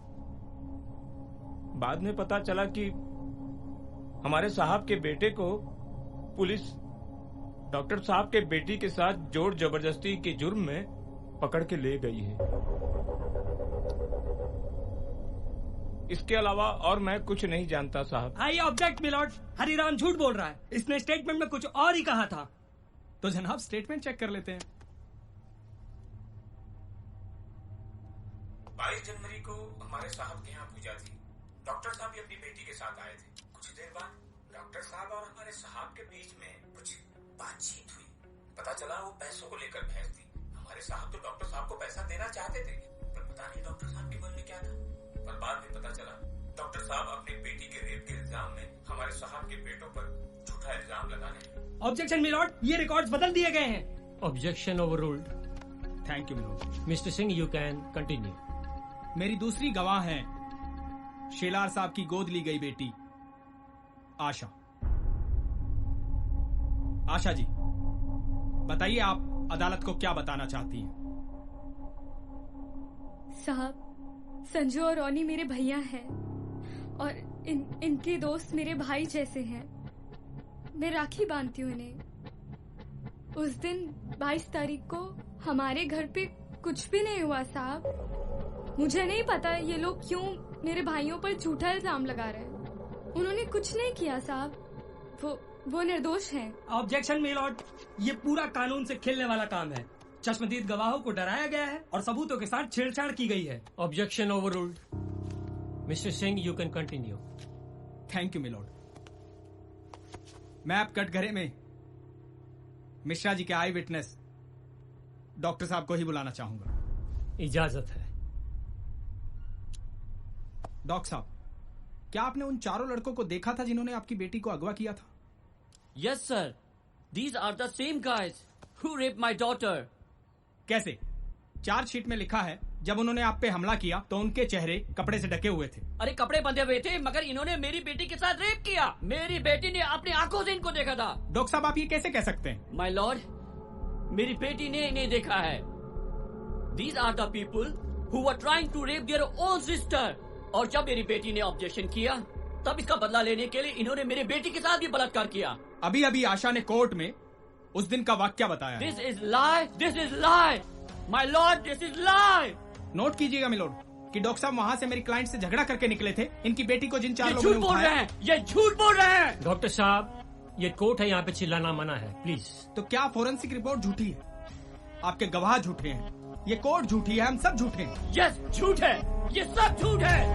Speaker 17: बाद में पता चला कि हमारे साहब के बेटे को पुलिस डॉक्टर साहब के बेटी के साथ जोर जबरदस्ती के जुर्म में पकड़ के ले गई है। इसके अलावा और मैं कुछ नहीं जानता साहब।
Speaker 12: आई ऑब्जेक्ट मिलॉर्ड। हरिराम झूठ बोल रहा है, इसने स्टेटमेंट में कुछ और ही कहा था।
Speaker 19: तो जनाब स्टेटमेंट चेक कर लेते हैं।
Speaker 17: 22 जनवरी को हमारे साहब के यहाँ पूजा थी। डॉक्टर साहब भी अपनी बेटी के साथ आए थे। कुछ देर बाद डॉक्टर साहब और हमारे साहब के बीच में कुछ बातचीत हुई। पता चला वो पैसों को लेकर बहस थी। हमारे साहब तो डॉक्टर साहब को पैसा देना चाहते थे, पर पता नहीं डॉक्टर साहब के मन में क्या था। पर बाद में पता चला डॉक्टर साहब अपनी बेटी के रेप के इल्जाम में हमारे साहब के बेटों पर झूठा इल्जाम लगाने।
Speaker 12: ऑब्जेक्शन मिलॉर्ड, ये रिकॉर्ड्स बदल दिए गए हैं। Objection overruled.
Speaker 19: Thank you milord.
Speaker 12: Mister Singh, you can continue.
Speaker 19: मेरी दूसरी गवाह है शेलार साहब की गोद ली गई बेटी आशा। आशा जी, बताइए आप अदालत को क्या बताना चाहती हैं?
Speaker 16: साहब, संजू और रोनी मेरे भैया हैं और इनके दोस्त मेरे भाई जैसे हैं। मैं राखी बांधती हूँ इन्हें। उस दिन 22 तारीख को हमारे घर पे कुछ भी नहीं हुआ साहब। मुझे नहीं पता ये लोग क्यों मेरे भाइयों पर झूठा इल्जाम लगा रहे हैं। उन्होंने कुछ नहीं किया साहब, वो निर्दोष हैं।
Speaker 12: ऑब्जेक्शन मिलॉर्ड, ये पूरा कानून से खेलने वाला काम है। चश्मदीद गवाहों को डराया गया है और सबूतों के साथ छेड़छाड़ की गई है। Objection overruled. Mister Singh, you can continue.
Speaker 19: Thank you milord. मैं अब कटघरे में मिश्रा जी के आई विटनेस डॉक्टर साहब को ही बुलाना चाहूंगा।
Speaker 12: इजाजत है।
Speaker 19: डॉक्टर साहब, क्या आपने उन चारों लड़कों को देखा था जिन्होंने आपकी बेटी को अगवा किया था?
Speaker 5: Yes, sir. These are the same guys who raped my daughter.
Speaker 19: कैसे? चार्जशीट में लिखा है जब उन्होंने आप पे हमला किया तो उनके चेहरे कपड़े से ढके हुए थे।
Speaker 5: अरे कपड़े बंधे हुए थे, मगर इन्होंने मेरी बेटी के साथ रेप किया। मेरी बेटी ने अपनी आंखों से इनको देखा था।
Speaker 19: डॉक्टर साहब, आप ये कैसे कह सकते हैं?
Speaker 5: माय लॉर्ड, मेरी बेटी ने इन्हें देखा है। These are the people who were trying to rape their own sister. और जब मेरी बेटी ने ऑब्जेक्शन किया तब इसका बदला लेने के लिए इन्होंने मेरी बेटी के साथ भी बलात्कार किया।
Speaker 19: अभी अभी आशा ने कोर्ट में उस दिन का वाक्या बताया।
Speaker 5: This is lie, this is lie, my lord, this is lie.
Speaker 19: Note कीजिएगा मिलोड कि डॉक्टर साहब वहाँ से मेरी क्लाइंट से झगड़ा करके निकले थे। इनकी बेटी को जिन चार लोगों ने
Speaker 5: बोल रहे हैं, ये झूठ बोल रहे हैं।
Speaker 12: डॉक्टर साहब, ये कोर्ट है, यहाँ पे चिल्लाना मना है, प्लीज।
Speaker 19: तो क्या फोरेंसिक रिपोर्ट झूठी है? आपके गवाह झूठे हैं, ये कोर्ट झूठी है, हम सब झूठे हैं।
Speaker 5: यस, झूठ है, ये सब झूठ है।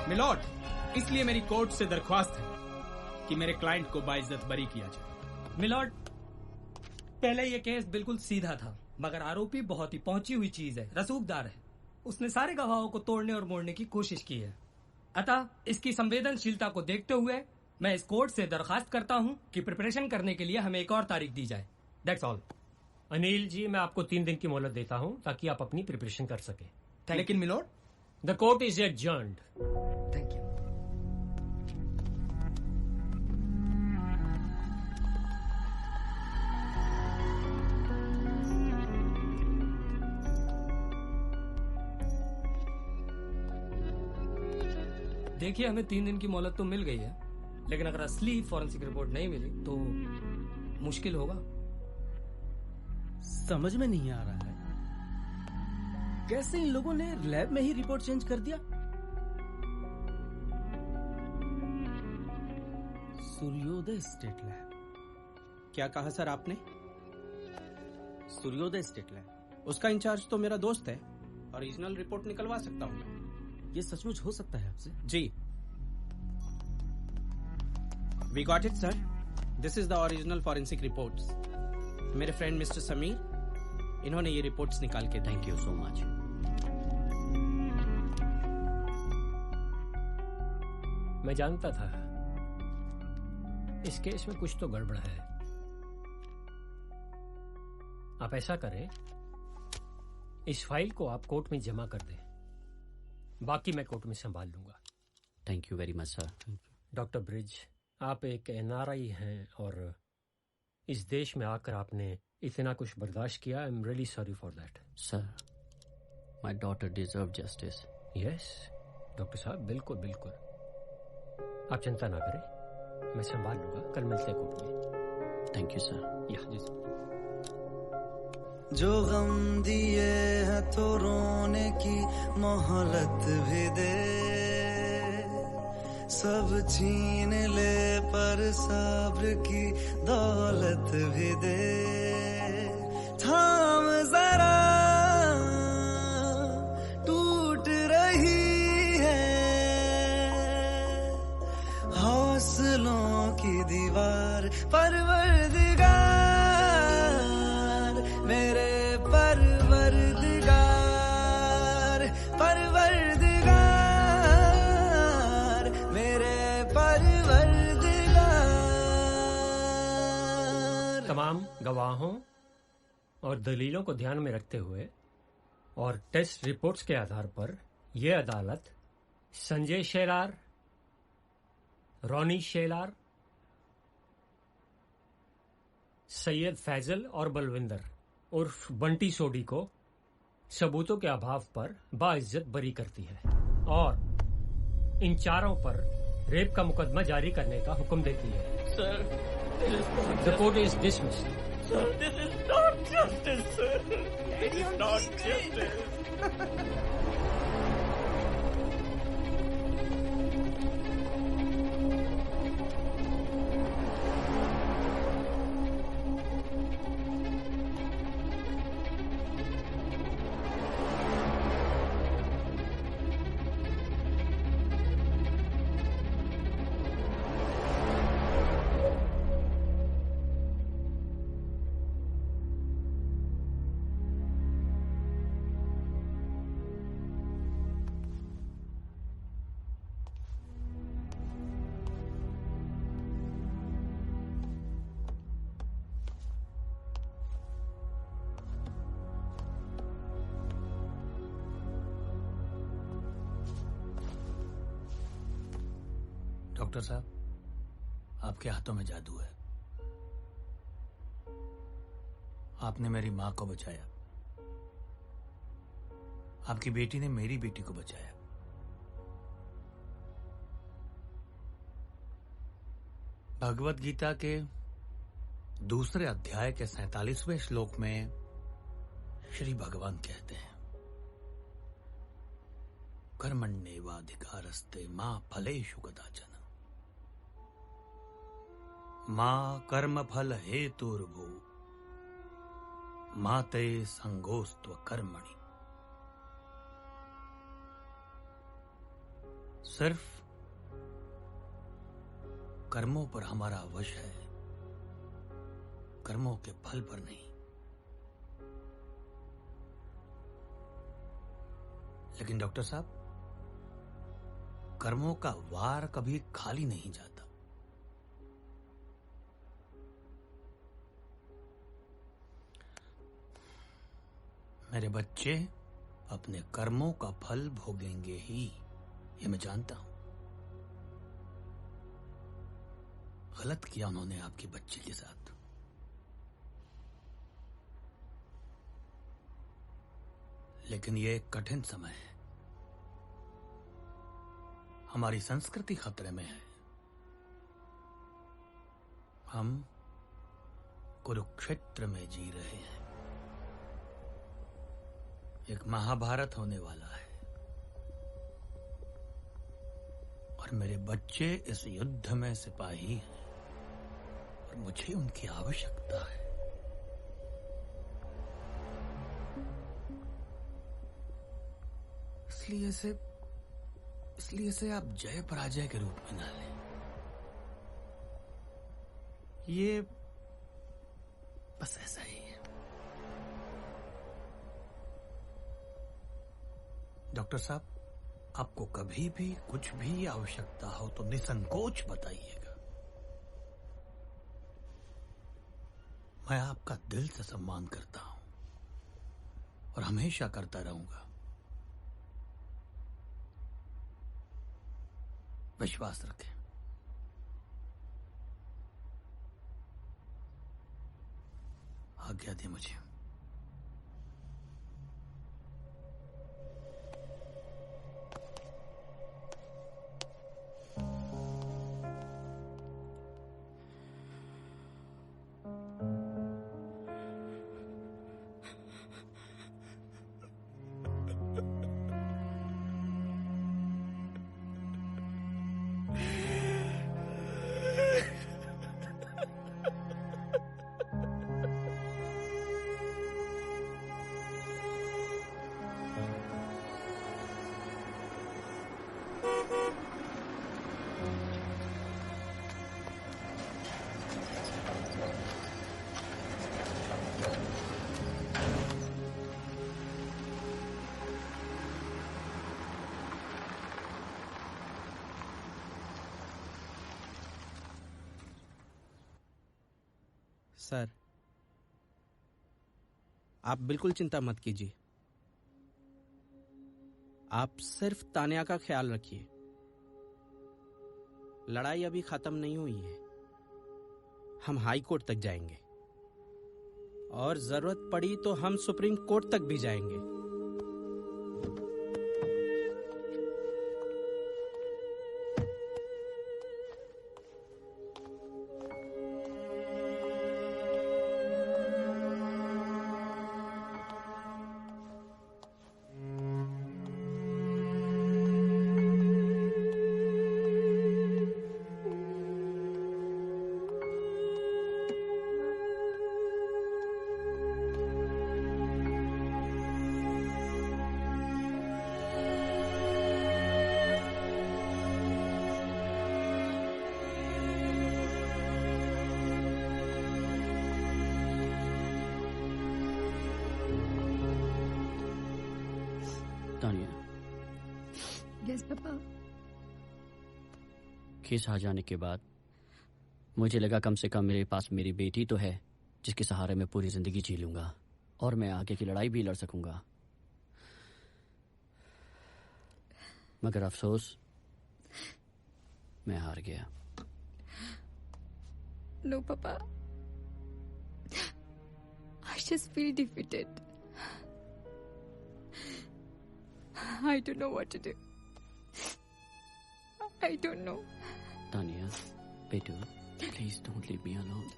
Speaker 19: मिलोड, इसलिए मेरी कोर्ट से दरख्वास्त है कि मेरे क्लाइंट को बाइज्जत बरी किया जाए।
Speaker 12: मिलोड, पहले ये केस बिल्कुल सीधा था, मगर आरोपी बहुत ही पहुंची हुई चीज है, रसूखदार है। उसने सारे गवाहों को तोड़ने और मोड़ने की कोशिश की है। अतः इसकी संवेदनशीलता को देखते हुए मैं इस कोर्ट से दरखास्त करता हूं कि प्रिपरेशन करने के लिए हमें एक और तारीख दी जाए। That's all. अनिल जी, मैं आपको 3 दिन की मोहलत देता हूं ताकि आप अपनी प्रिपरेशन कर सके।
Speaker 19: लेकिन milord,
Speaker 12: the court is adjourned.
Speaker 19: Thank you.
Speaker 12: देखिए, हमें 3 दिन की मोहलत तो मिल गई है, लेकिन अगर असली फॉरेंसिक रिपोर्ट नहीं मिली तो मुश्किल होगा।
Speaker 6: समझ में नहीं आ रहा है कैसे इन लोगों ने लैब में ही रिपोर्ट चेंज कर दिया। सूर्योदय स्टेट लैब।
Speaker 13: क्या कहा सर आपने?
Speaker 6: सूर्योदय स्टेट लैब।
Speaker 13: उसका इंचार्ज तो मेरा दोस्त है, ओरिजिनल रिपोर्ट निकलवा सकता हूँ मैं।
Speaker 6: ये सचमुच हो सकता है आपसे?
Speaker 13: जी। We got it sir, this is the original forensic reports. मेरे फ्रेंड मिस्टर समीर, इन्होंने ये रिपोर्ट्स निकाल के।
Speaker 5: Thank you so much.
Speaker 12: मैं जानता था इस केस में कुछ तो गड़बड़ है। आप ऐसा करें, इस फाइल को आप कोर्ट में जमा कर दें, बाकी मैं कोर्ट में संभाल लूंगा।
Speaker 5: Thank you very much sir.
Speaker 12: Doctor bridge, आप एक NRI हैं और इस देश में आकर आपने इतना कुछ बर्दाश्त किया। आई am really sorry for that.
Speaker 5: Sir, my daughter deserve justice.
Speaker 12: Yes doctor साहब, बिल्कुल बिल्कुल, आप चिंता ना करें, मैं संभाल लूंगा। कल मिलते हैं कोर्ट में।
Speaker 5: Thank you sir.
Speaker 20: जो गम दिए है तो रोने की मोहलत भी दे, सब छीन ले पर सब्र की दौलत भी दे। थाम जरा, टूट रही है हौसलों की दीवार। परवरदिगार, मेरे परवरदिगार, परवरदिगार, मेरे परवरदिगार।
Speaker 12: तमाम गवाहों और दलीलों को ध्यान में रखते हुए और टेस्ट रिपोर्ट्स के आधार पर यह अदालत संजय शेलार, रोनी शेलार, सैयद फैजल और बलविंदर उर्फ बंटी सोडी को सबूतों के अभाव पर बाइज्जत बरी करती है और इन चारों पर रेप का मुकदमा जारी करने का हुक्म देती है।
Speaker 5: Sir,
Speaker 12: the court is dismissed.
Speaker 5: Sir, this is not justice, sir.
Speaker 7: Doctor साहब, आपके हाथों में जादू है। आपने मेरी मां को बचाया, आपकी बेटी ने मेरी बेटी को बचाया। भगवत गीता के दूसरे अध्याय के 47वें श्लोक में श्री भगवान कहते हैं, कर्मण्येवाधिकारस्ते मां फलेषु कदाचन मां कर्म फल हेतुर्भू माते संगोस्त्व कर्मणि। सिर्फ कर्मों पर हमारा वश है, कर्मों के फल पर नहीं। लेकिन डॉक्टर साहब, कर्मों का वार कभी खाली नहीं जाता। मेरे बच्चे अपने कर्मों का फल भोगेंगे ही, ये मैं जानता हूं। गलत किया उन्होंने आपकी बच्ची के साथ। लेकिन ये एक कठिन समय है, हमारी संस्कृति खतरे में है। हम कुरुक्षेत्र में जी रहे हैं। एक महाभारत होने वाला है और मेरे बच्चे इस युद्ध में सिपाही हैं और मुझे उनकी आवश्यकता है। इसलिए इसे आप जय पराजय के रूप में ना लें। ये बस ऐसा ही है। डॉक्टर साहब, आपको कभी भी कुछ भी आवश्यकता हो तो निसंकोच बताइएगा। मैं आपका दिल से सम्मान करता हूं और हमेशा करता रहूंगा। विश्वास रखें। आज्ञा दें मुझे।
Speaker 13: सर, आप बिल्कुल चिंता मत कीजिए। आप सिर्फ तानिया का ख्याल रखिए। लड़ाई अभी खत्म नहीं हुई है। हम हाई कोर्ट तक जाएंगे और जरूरत पड़ी तो हम सुप्रीम कोर्ट तक भी जाएंगे।
Speaker 5: Tania,
Speaker 16: yes papa.
Speaker 5: केस आ जाने के बाद मुझे लगा कम से कम मेरे पास मेरी बेटी तो है जिसके सहारे मैं पूरी जिंदगी जी लूंगा और मैं आगे की लड़ाई भी लड़ सकूंगा। मगर अफसोस मैं हार गया।
Speaker 16: नो पापा, I just feel defeated. I don't know what to do. I don't know.
Speaker 5: Tanya, Betu, please don't leave me alone.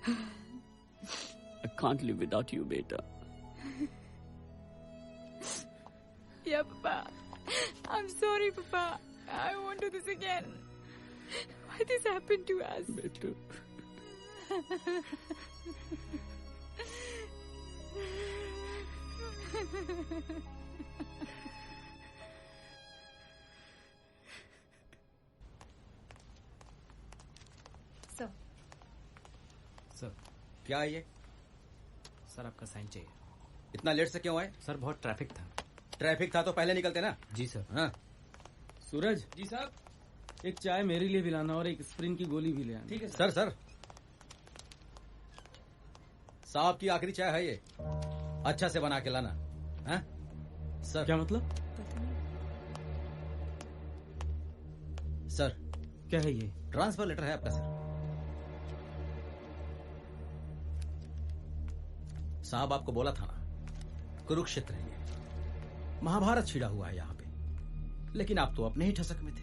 Speaker 5: I can't live without you, beta.
Speaker 16: Yeah, Papa. I'm sorry, Papa. I won't do this again. Why this happened to us?
Speaker 5: Betu.
Speaker 13: Sir,
Speaker 21: क्या है ये?
Speaker 13: Sir आपका sign चाहिए।
Speaker 21: इतना late से क्यों आए?
Speaker 13: Sir बहुत ट्रैफिक था।
Speaker 21: ट्रैफिक था तो पहले निकलते ना।
Speaker 13: जी सर।
Speaker 21: हाँ।
Speaker 6: सूरज
Speaker 12: जी साहब।
Speaker 6: एक चाय मेरे लिए भी लाना और एक एस्प्रिन की गोली भी ले आना।
Speaker 12: ठीक है
Speaker 21: सर। सर साहब की आखिरी चाय है ये, अच्छा से बना के लाना। हाँ? सर
Speaker 6: क्या मतलब?
Speaker 21: सर
Speaker 6: क्या है ये?
Speaker 21: ट्रांसफर लेटर है आपका सर। साहब आपको बोला था ना, कुरुक्षेत्र है ये, महाभारत छिड़ा हुआ है यहाँ पे, लेकिन आप तो अपने ही ठसक में थे।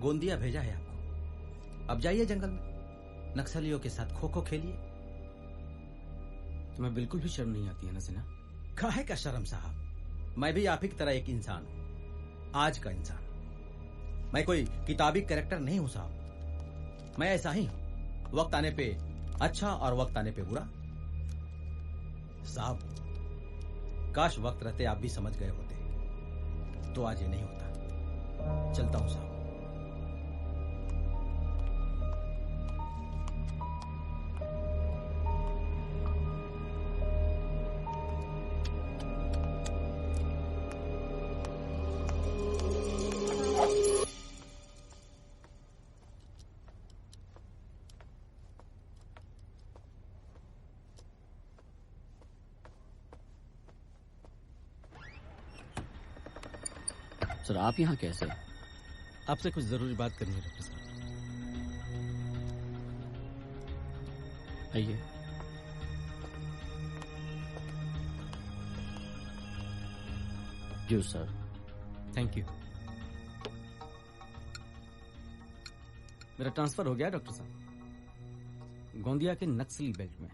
Speaker 21: गोंदिया भेजा है आपको, अब जाइए जंगल में नक्सलियों के साथ खो खो खेलिए।
Speaker 6: तुम्हें बिल्कुल भी शर्म नहीं आती है ना सिन्हा?
Speaker 21: काहे का शर्म साहब, मैं भी आप ही की तरह एक इंसान हूं, आज का इंसान। मैं कोई किताबी कैरेक्टर नहीं हूं साहब, मैं ऐसा ही हूं, वक्त आने पे अच्छा और वक्त आने पे बुरा। साहब काश वक्त रहते आप भी समझ गए होते तो आज ये नहीं होता। चलता हूं साहब।
Speaker 5: सर आप यहाँ कैसे?
Speaker 6: आपसे कुछ जरूरी बात करनी है डॉक्टर साहब।
Speaker 5: आइए। जी सर।
Speaker 6: Thank you. मेरा ट्रांसफर हो गया डॉक्टर साहब, गोंदिया के नक्सली बेल्ट में।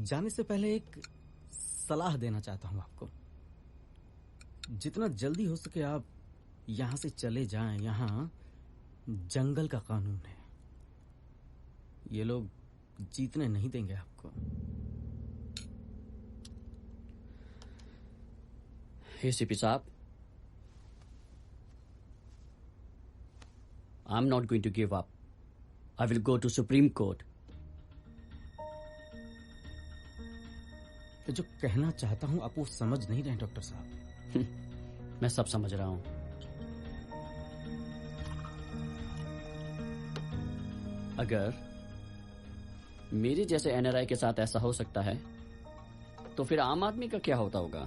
Speaker 6: जाने से पहले एक सलाह देना चाहता हूं आपको, जितना जल्दी हो सके आप यहां से चले जाएं। यहां जंगल का कानून है, ये लोग जीतने नहीं देंगे आपको।
Speaker 5: एसीपी साहब, I'm not going to give up. I will go to Supreme Court.
Speaker 6: जो कहना चाहता हूं आप वो समझ नहीं रहे डॉक्टर साहब।
Speaker 5: मैं सब समझ रहा हूं। अगर मेरे जैसे एनआरआई के साथ ऐसा हो सकता है तो फिर आम आदमी का क्या होता होगा?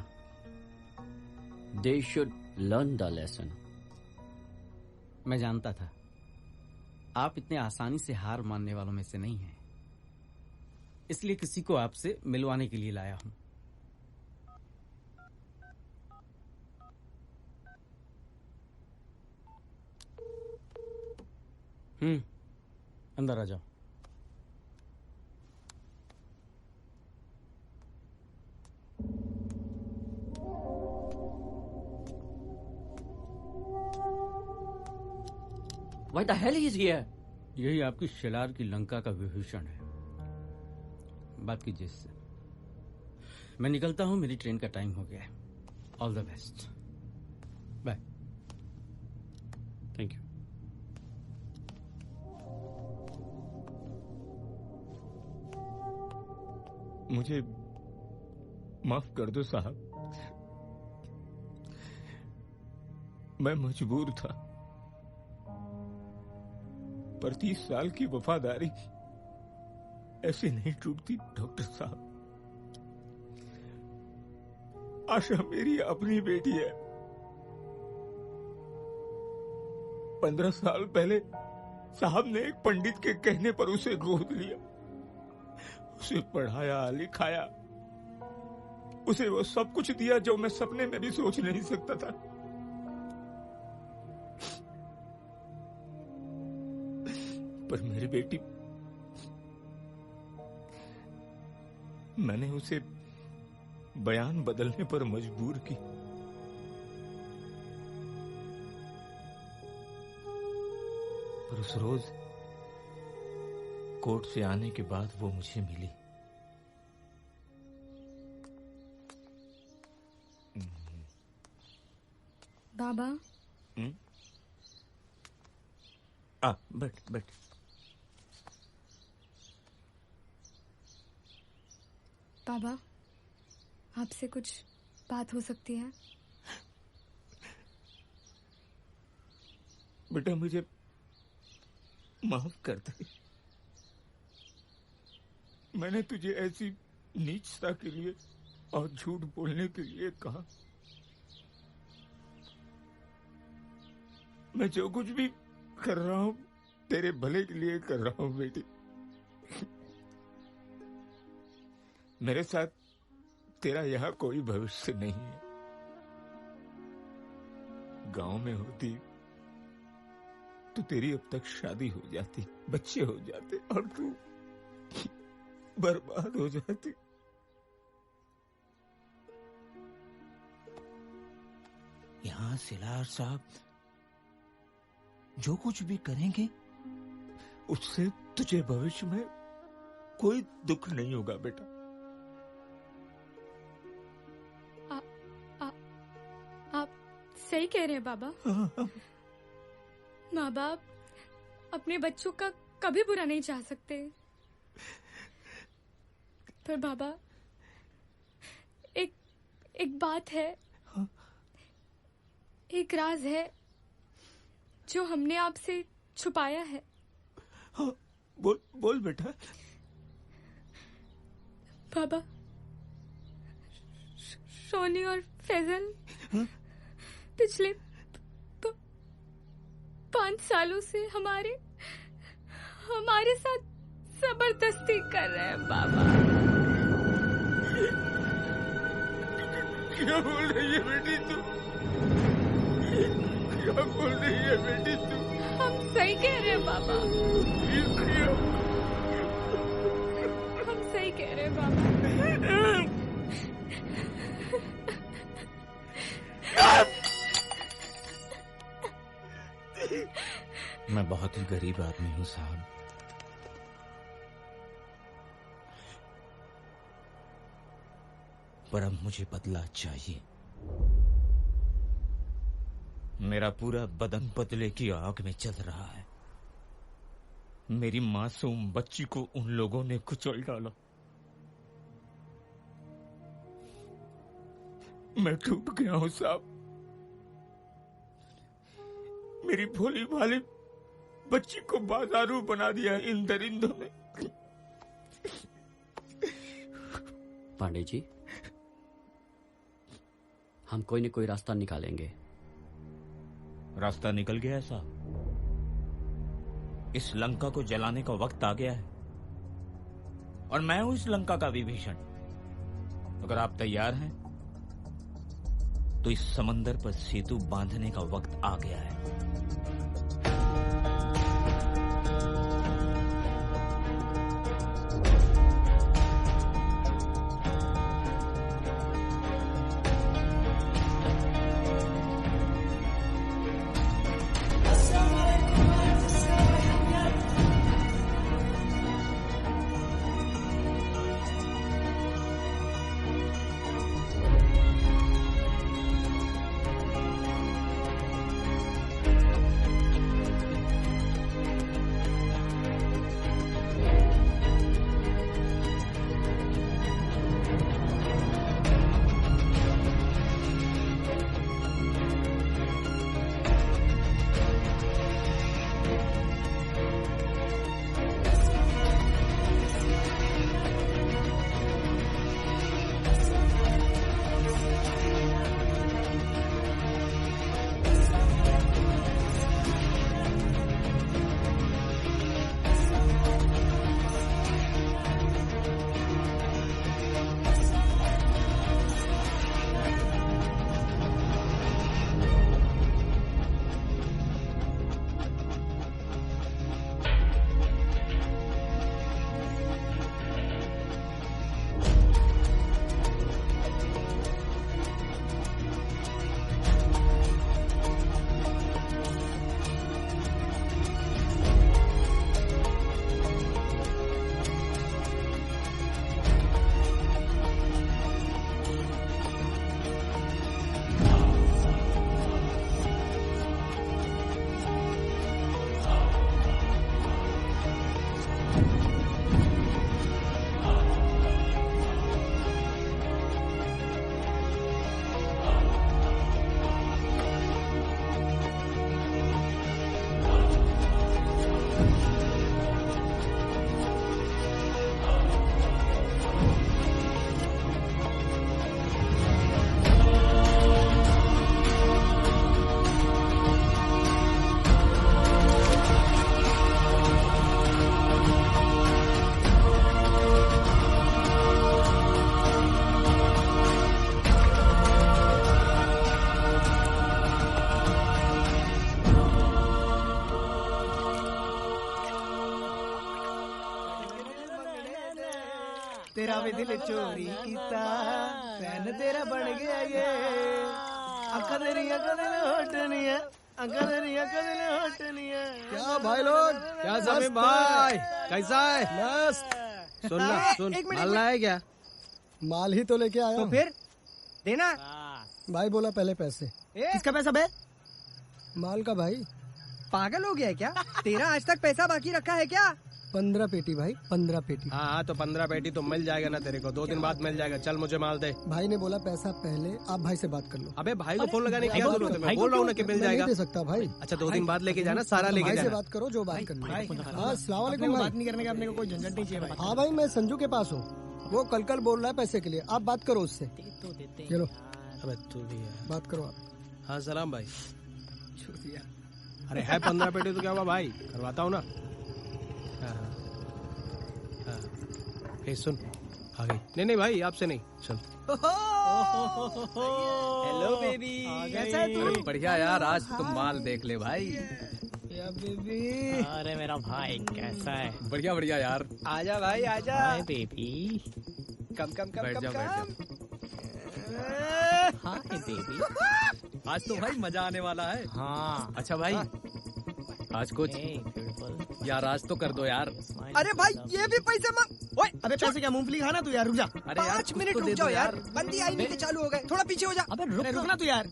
Speaker 5: They should learn the lesson.
Speaker 6: मैं जानता था आप इतने आसानी से हार मानने वालों में से नहीं हैं, इसलिए किसी को आपसे मिलवाने के लिए लाया हूं। अंदर आ जाओ।
Speaker 5: Why the hell is here?
Speaker 6: यही आपकी शिलार की लंका का विभीषण है। बात कीजिए इससे। मैं निकलता हूं, मेरी ट्रेन का टाइम हो गया है। All the best. Bye.
Speaker 5: Thank you.
Speaker 17: माफ कर दो साहब, मैं मजबूर था, पर 30 साल की वफादारी ऐसे नहीं टूटती डॉक्टर साहब। आशा मेरी अपनी बेटी है। 15 साल पहले साहब ने एक पंडित के कहने पर उसे गोद लिया, उसे पढ़ाया लिखाया, उसे वो सब कुछ दिया जो मैं सपने में भी सोच नहीं सकता था। पर मेरी बेटी, मैंने उसे बयान बदलने पर मजबूर की। पर उस रोज कोर्ट से आने के बाद वो मुझे मिली।
Speaker 16: बाबा।
Speaker 17: बैठ।
Speaker 16: बाबा, आपसे कुछ बात हो सकती है?
Speaker 17: बेटा, मुझे माफ कर दे। मैंने तुझे ऐसी नीचता के लिए और झूठ बोलने के लिए कहा। मैं जो कुछ भी कर रहा हूं तेरे भले के लिए कर रहा हूं बेटी। मेरे साथ तेरा यहाँ कोई भविष्य नहीं है। गांव में होती तो तेरी अब तक शादी हो जाती, बच्चे हो जाते और तू बर्बाद हो जाती।
Speaker 5: यहाँ सिलार साहब जो कुछ भी करेंगे
Speaker 17: उससे तुझे भविष्य में कोई दुख नहीं होगा बेटा।
Speaker 16: आप सही कह रहे हैं बाबा। माँ बाप अपने बच्चों का कभी बुरा नहीं चाह सकते। पर बाबा, एक बात है, एक राज है जो हमने आपसे छुपाया है।
Speaker 17: हाँ, बोल बेटा।
Speaker 16: बाबा, सोनी और फैजल पिछले 5 सालों से हमारे साथ जबरदस्ती कर रहे हैं बाबा।
Speaker 17: क्या बोल रही है बेटी तू? क्या बोल रही है बेटी तू?
Speaker 16: हम सही कह रहे हैं बाबा। हम सही कह रहे हैं बाबा।
Speaker 5: मैं बहुत ही गरीब आदमी हूं साहब। पर अब मुझे बदला चाहिए। मेरा पूरा बदन बदले की आग में जल रहा है। मेरी मासूम बच्ची को उन लोगों ने कुचल डाला।
Speaker 17: मैं टूट गया हूं साहब। मेरी भोली भाली बच्ची को बाजारू बना दिया इन दरिंदों ने।
Speaker 5: पांडे जी, हम कोई न कोई रास्ता निकालेंगे। रास्ता निकल गया है साहब। इस लंका को जलाने का वक्त आ गया है और मैं हूं इस लंका का विभीषण। अगर आप तैयार हैं तो इस समंदर पर सेतु बांधने का वक्त आ गया है।
Speaker 14: तेरा भी दिल चोरी कीता फैन तेरा बन गया ये अखा तेरी अखा दिल होटनी है अखा तेरी अखा दिल होटनी है।
Speaker 11: क्या भाई लोग, क्या समीम भाई कैसा है? मस्त। सुन ना सुन, माल लाया है क्या?
Speaker 14: माल ही तो लेके आया
Speaker 9: तो फिर देना।
Speaker 14: भाई बोला पहले पैसे।
Speaker 9: किसका पैसा बे?
Speaker 14: माल का भाई।
Speaker 9: पागल हो गया है क्या? तेरा आज तक पैसा बाकी रखा है क्या?
Speaker 14: 15 पेटी भाई, 15 पेटी।
Speaker 11: हाँ तो 15 पेटी तो मिल जाएगा ना तेरे को, 2 दिन बाद मिल जाएगा। चल मुझे माल दे।
Speaker 14: भाई ने बोला पैसा पहले आप भाई से बात कर लो।
Speaker 11: अबे भाई को फोन लगाने की क्या जरूरत है? मैं बोल रहा हूँ ना कि मिल जाएगा।
Speaker 14: नहीं दे सकता भाई।
Speaker 11: अच्छा 2 दिन बाद लेके जाना, सारा लेके
Speaker 14: भाई
Speaker 11: जाना।
Speaker 14: से बात करो जो बात करनी है। हाँ अस्सलाम वालेकुम भाई।
Speaker 9: बात नहीं करने का अपने को कोई झंझट नहीं चाहिए भाई।
Speaker 14: हाँ भाई मैं संजू के पास हूँ, वो कल बोल रहा है पैसे के लिए, आप बात करो उससे। चलो
Speaker 11: अबे तू भी है,
Speaker 14: बात करो आप।
Speaker 11: हाँ सलाम भाई। अरे है 15 पेटी तो क्या हुआ भाई, करवाता हूँ ना। सुन आ गई। नहीं भाई आपसे नहीं, चल।
Speaker 9: हेलो बेबी, कैसा है तू?
Speaker 11: बढ़िया यार, आज तुम माल देख ले भाई।
Speaker 9: या बेबी,
Speaker 3: अरे मेरा भाई कैसा है?
Speaker 11: बढ़िया बढ़िया यार।
Speaker 9: आजा भाई आजा।
Speaker 3: Hi baby.
Speaker 9: कम कम कम
Speaker 11: बैठ
Speaker 9: कम
Speaker 11: जाओ, बैठ
Speaker 9: कम।
Speaker 3: Hi baby.
Speaker 11: आज तो भाई मजा आने वाला है।
Speaker 3: हाँ।
Speaker 11: अच्छा भाई आज कुछ यार आज तो कर दो यार।
Speaker 9: अरे भाई ये भी पैसे मांग। ओए
Speaker 14: अबे पैसे क्या मूंगफली खाना तू यार, रुक जा।
Speaker 11: अरे यार
Speaker 9: 5 मिनट रुक जाओ यार, बंदी आई नहीं चालू हो गए, थोड़ा पीछे हो जा।
Speaker 3: अबे
Speaker 14: रुकना तू यार।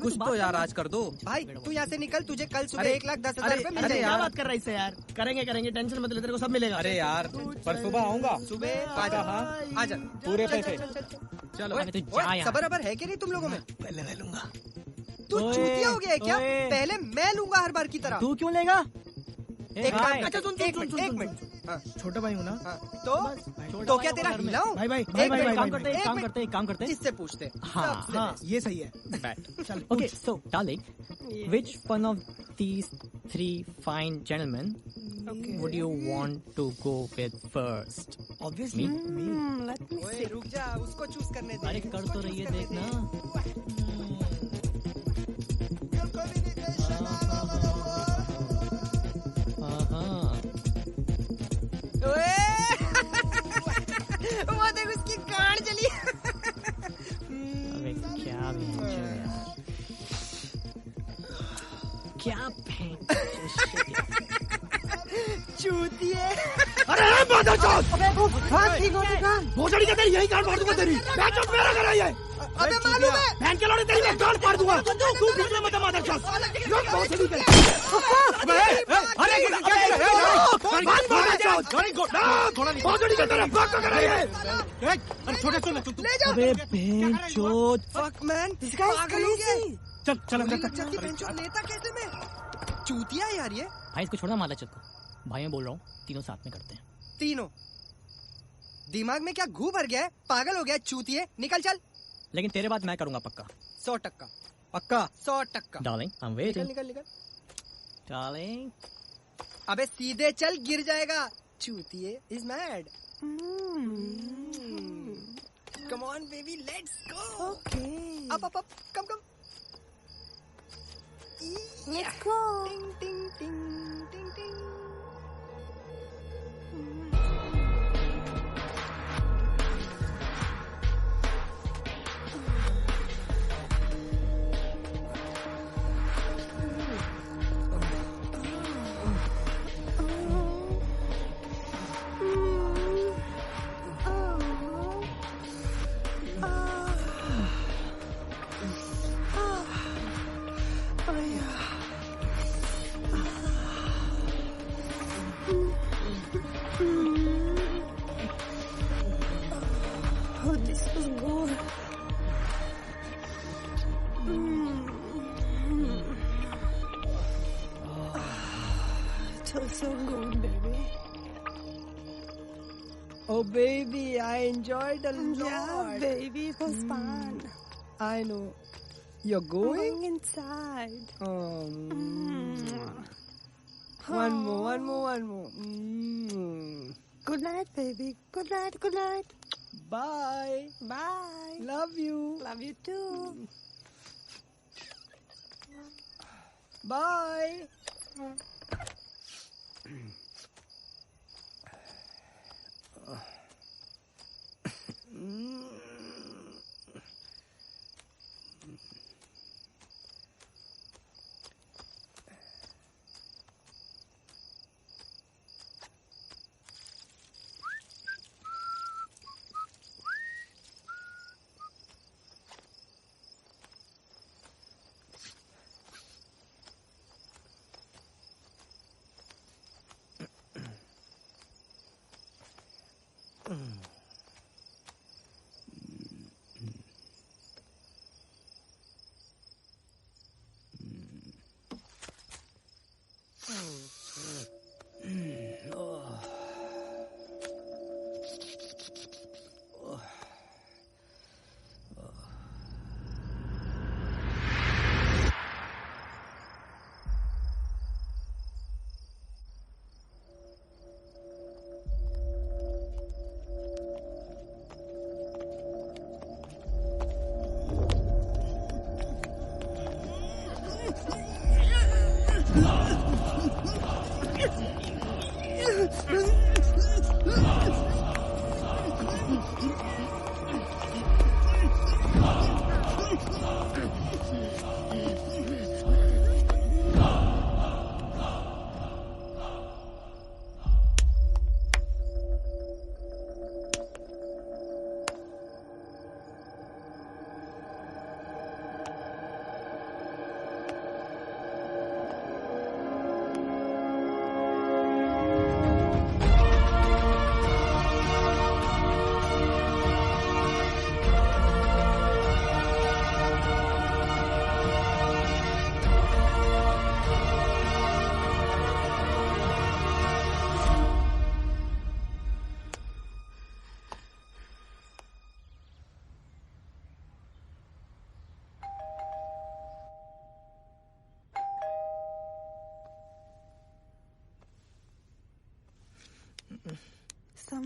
Speaker 11: कुछ तो यार आज कर दो
Speaker 9: भाई। तू यहाँ से निकल, तुझे कल सुबह 1,10,000 रुपए मिल
Speaker 14: अरे
Speaker 9: जाएगा।
Speaker 14: क्या बात कर रहा है इससे यार? करेंगे टेंशन मत ले, तेरे को सब मिलेगा।
Speaker 11: अरे यार पर सुबह आऊंगा।
Speaker 9: सुबह आजा। हाँ आजा
Speaker 11: पूरे
Speaker 9: चल,
Speaker 11: पैसे।
Speaker 9: चल, चल, चल।
Speaker 11: चलो
Speaker 3: अबे तू जा यहाँ।
Speaker 9: सबर अबर है कि नहीं तुम लोगों में?
Speaker 14: पहले मैं लूंगा।
Speaker 9: तू चूतिया हो गया है क्या?
Speaker 3: ओए।
Speaker 9: पहले मैं लूंगा हर बार की तरह।
Speaker 3: तू क्यों लेगा?
Speaker 9: एक
Speaker 3: भाई।
Speaker 9: काम
Speaker 14: अच्छा सुन
Speaker 9: एक मिनट। हाँ,
Speaker 14: छोटा भाई हूँ ना।
Speaker 9: हाँ, तो क्या तेरा हिलाऊं?
Speaker 14: भाई भाई
Speaker 9: एक
Speaker 14: भाई
Speaker 9: मिनट,
Speaker 14: भाई
Speaker 3: काम
Speaker 14: भाई
Speaker 3: करते एक काम करते एक काम करते।
Speaker 9: इससे पूछते।
Speaker 3: हाँ,
Speaker 9: सबसे
Speaker 14: हाँ
Speaker 9: best।
Speaker 14: ये सही है।
Speaker 3: चल okay so darling which one of these 3 fine gentlemen would you want to go with first?
Speaker 14: Obviously
Speaker 9: ओए रुक जा, उसको चूज करने दे।
Speaker 3: अरे कर तो रही है देखना।
Speaker 9: ओए वो देख उसकी गांड चली।
Speaker 3: अबे क्या भी क्या
Speaker 9: चूतिए।
Speaker 14: अरे माता चौथ
Speaker 9: हाँ ठीक हो ठीक।
Speaker 14: भोसड़ी का तेरी यही गांड मार दूंगा तेरी। मैं चौथ मेरा घर आई है।
Speaker 9: अबे मालूम है।
Speaker 14: बहन के लौड़े तेरी मैं गांड मार दूंगा। तू बीच में मत माता चौथ। लोग भोसड़ी के। अबे अरे भोसड़ी का तेरा बाप का घर आई है। अरे छोटे सुन
Speaker 9: ले जाओ।
Speaker 3: अबे बेंचोद।
Speaker 9: फक मैन, पागल हो गया।
Speaker 14: चल चल
Speaker 9: जल्दी बेंचो लेता कैसे मैं? चूतिया यार ये।
Speaker 3: भाई इसको छोड़ना माला चल को। भाई मैं बोल रहा हूँ तीनों साथ में करते हैं।
Speaker 9: तीनों दिमाग में क्या घू भर गया है? पागल हो गया चूतिए, निकल चल।
Speaker 3: लेकिन तेरे बात मैं करूंगा पक्का।
Speaker 9: 100%।
Speaker 14: पक्का
Speaker 9: 100%।
Speaker 3: डार्लिंग आई एम
Speaker 9: निकल
Speaker 3: वेटिंग।
Speaker 9: निकल निकल।
Speaker 3: डार्लिंग
Speaker 9: अबे सीधे चल, गिर जाएगा। चूतिए is mad. Come on baby, let's go. Okay up up up, come come. Let's go. टिंग टिंग टिंग टिंग टिंग।
Speaker 2: Oh, this was good. It was so good, baby.
Speaker 9: Oh, baby, I enjoyed a lot.
Speaker 2: Yeah, baby, it was fun.
Speaker 9: I know. You're going?
Speaker 2: Inside.
Speaker 9: One more.
Speaker 2: Good night, baby. Good night.
Speaker 9: Bye.
Speaker 2: Bye.
Speaker 9: Love you.
Speaker 2: Love you too.
Speaker 9: Bye.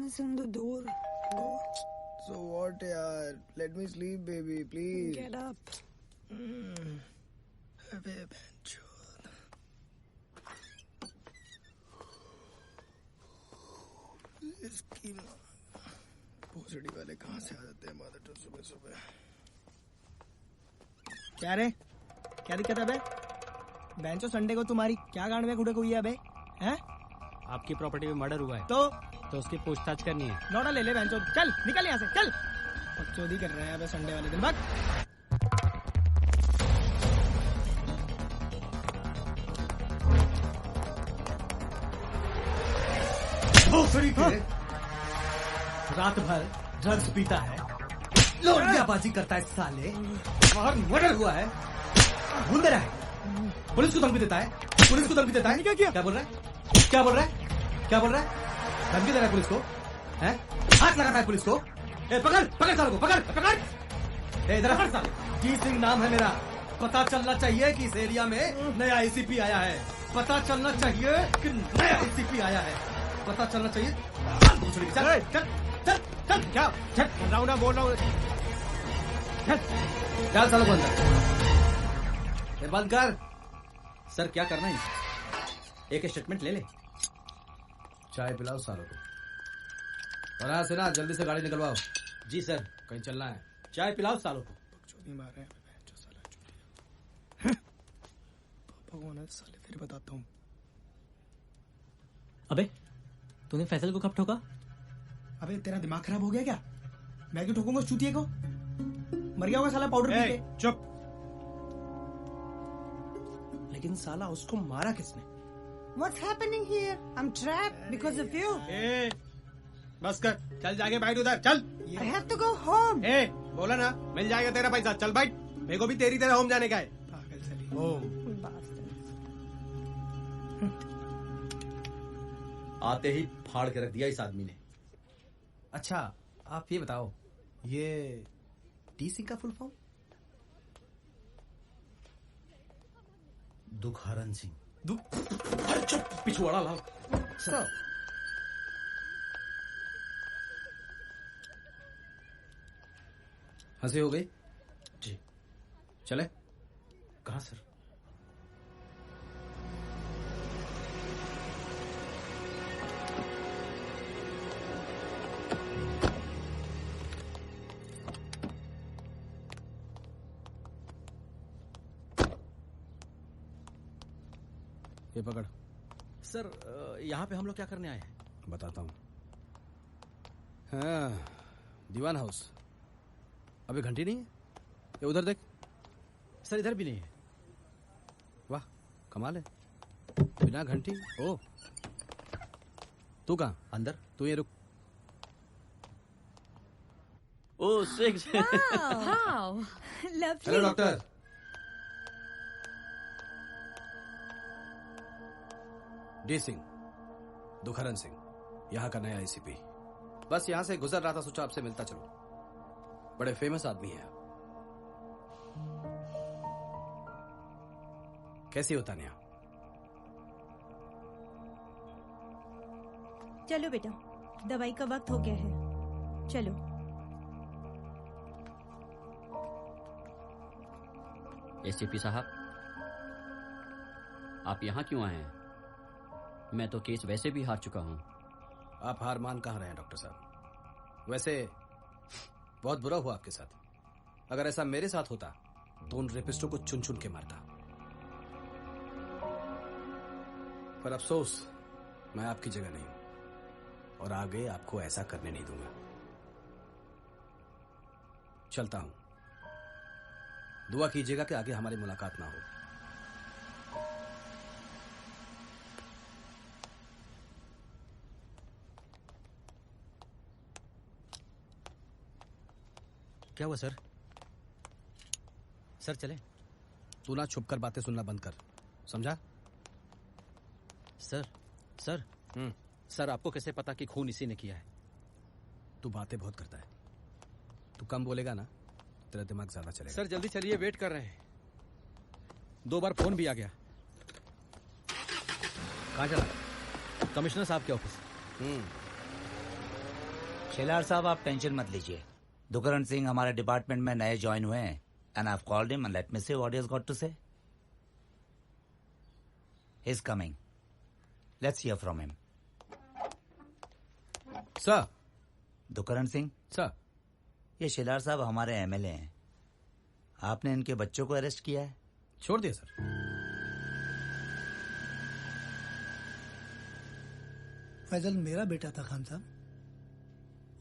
Speaker 14: It's in the door. Go. So what, yaar? Let me sleep, baby, please. Get up. अबे बंचोद. इसकी भोसड़ी वाले कहाँ से आ जाते हैं मादर सुबह सुबह? क्या रे? क्या दिक्कत है बे? बेंचो संडे को तुम्हारी क्या गांड में गुड़े हुई है बे? हैं?
Speaker 13: आपकी प्रॉपर्टी में मर्डर हुआ है
Speaker 14: तो
Speaker 13: उसकी पूछताछ करनी है।
Speaker 14: लौटा ले ले बेंचो, चल निकल यहाँ से, चल। बकचोदी कर रहे हैं बे संडे वाले दिन, भाग।
Speaker 21: भोसड़ी के रात भर ड्रग्स पीता है, लौंडियाबाजी करता है साले, और मर्डर हुआ है, घूम रहा है, पुलिस को धमकी देता है, पुलिस को धमकी देता है। क्या बोल रहा है? क्या बोल रहा है? क्या बोल रहा है? धमकी दे रहा है पुलिस को, हैं? हाथ लगाता है पुलिस को। ए, पकड़ पकड़ सालों को, पकड़ पकड़। ए, इधर पकड़ साले। जी सिंह नाम है मेरा। पता चलना चाहिए कि इस एरिया में नया एसीपी आया है। पता चलना चाहिए कि नया एसीपी आया है। पता चलना चाहिए। चल चल चल चल, क्या चल बोल रहा हूँ। चल सालों को अंदर बंद कर। सर क्या करना है? एक स्टेटमेंट ले ले। चाय पिलाओ सालों को, और यहाँ से ना जल्दी से गाड़ी निकलवाओ। जी सर, कहीं चलना है। चाय पिलाओ सालों को। भगवान साले तेरे बताता हूँ।
Speaker 13: अबे तूने फैसल को कब ठोका?
Speaker 14: अबे तेरा दिमाग खराब हो गया क्या? मैं क्यों ठोकूंगा चूतिए को? मर गया होगा साला पाउडर पी के।
Speaker 11: चुप। लेकिन साला उसको मारा किसने?
Speaker 14: What's happening here? I'm trapped because of you.
Speaker 11: ए, बस कर, चल जाके बैठ उधर, चल।
Speaker 14: I have to go home.
Speaker 11: ए, बोला ना मिल जाएगा तेरा पैसा, चल बैठ। मेरे को भी तेरी तरह होम जाने का है। पागल साली। होम।
Speaker 21: आते ही फाड़ के रख दिया इस आदमी ने।
Speaker 11: अच्छा, आप ये बताओ, ये टीसी का फुल फॉर्म?
Speaker 21: दुखहरण सिंह। चुप, पिछवाड़ा लाल। सर हंसी हो गई? जी। चले? कहाँ सर?
Speaker 6: ये पकड़।
Speaker 21: सर यहाँ पे हम लोग क्या करने आए हैं?
Speaker 6: बताता हूँ। हाँ, दीवान हाउस। अबे घंटी नहीं है? ये उधर देख।
Speaker 21: सर इधर भी नहीं है।
Speaker 6: वाह कमाल है, बिना घंटी। ओ तू कहाँ?
Speaker 21: अंदर।
Speaker 6: तू ये रुक।
Speaker 5: ओ six.
Speaker 4: Wow, lovely.
Speaker 21: Hello doctor.
Speaker 6: D Singh, Dukharan Singh, यहाँ का नया एसीपी। बस यहाँ से गुजर रहा था, सोचा आपसे मिलता चलो। बड़े फेमस आदमी हैं आप। कैसी हो तानिया?
Speaker 8: चलो बेटा, दवाई का वक्त हो गया है, चलो।
Speaker 5: एसीपी साहब, आप यहाँ क्यों आए हैं? मैं तो केस वैसे भी हार चुका हूँ।
Speaker 6: आप हार मान कहाँ रहे हैं डॉक्टर साहब? वैसे बहुत बुरा हुआ आपके साथ। अगर ऐसा मेरे साथ होता तो उन रेपिस्टों को चुन चुन के मारता। पर अफसोस मैं आपकी जगह नहीं हूं, और आगे आपको ऐसा करने नहीं दूंगा। चलता हूं। दुआ कीजिएगा कि आगे हमारी मुलाकात ना हो।
Speaker 21: क्या हुआ सर? सर चले?
Speaker 6: तू ना छुपकर बातें सुनना बंद कर, समझा?
Speaker 21: सर सर सर आपको कैसे पता कि खून इसी ने किया है?
Speaker 6: तू बातें बहुत करता है। तू कम बोलेगा ना, तेरा दिमाग ज्यादा चलेगा।
Speaker 21: सर जल्दी चलिए, वेट कर रहे हैं। 2 बार फोन भी आ गया। कहाँ चला? कमिश्नर साहब के ऑफिस।
Speaker 1: शेलार साहब आप टेंशन मत लीजिए। दुकरण सिंह हमारे डिपार्टमेंट में नए ज्वाइन हुए हैं and I have called him and let me see what he has got to say. He is coming, let's hear from him.
Speaker 6: Sir.
Speaker 1: Dukaran Singh
Speaker 6: sir,
Speaker 1: ये शेलार साहब हमारे एमएलए हैं। आपने इनके बच्चों को अरेस्ट किया है?
Speaker 6: छोड़ दिया सर।
Speaker 18: फैजल मेरा बेटा था खान साहब।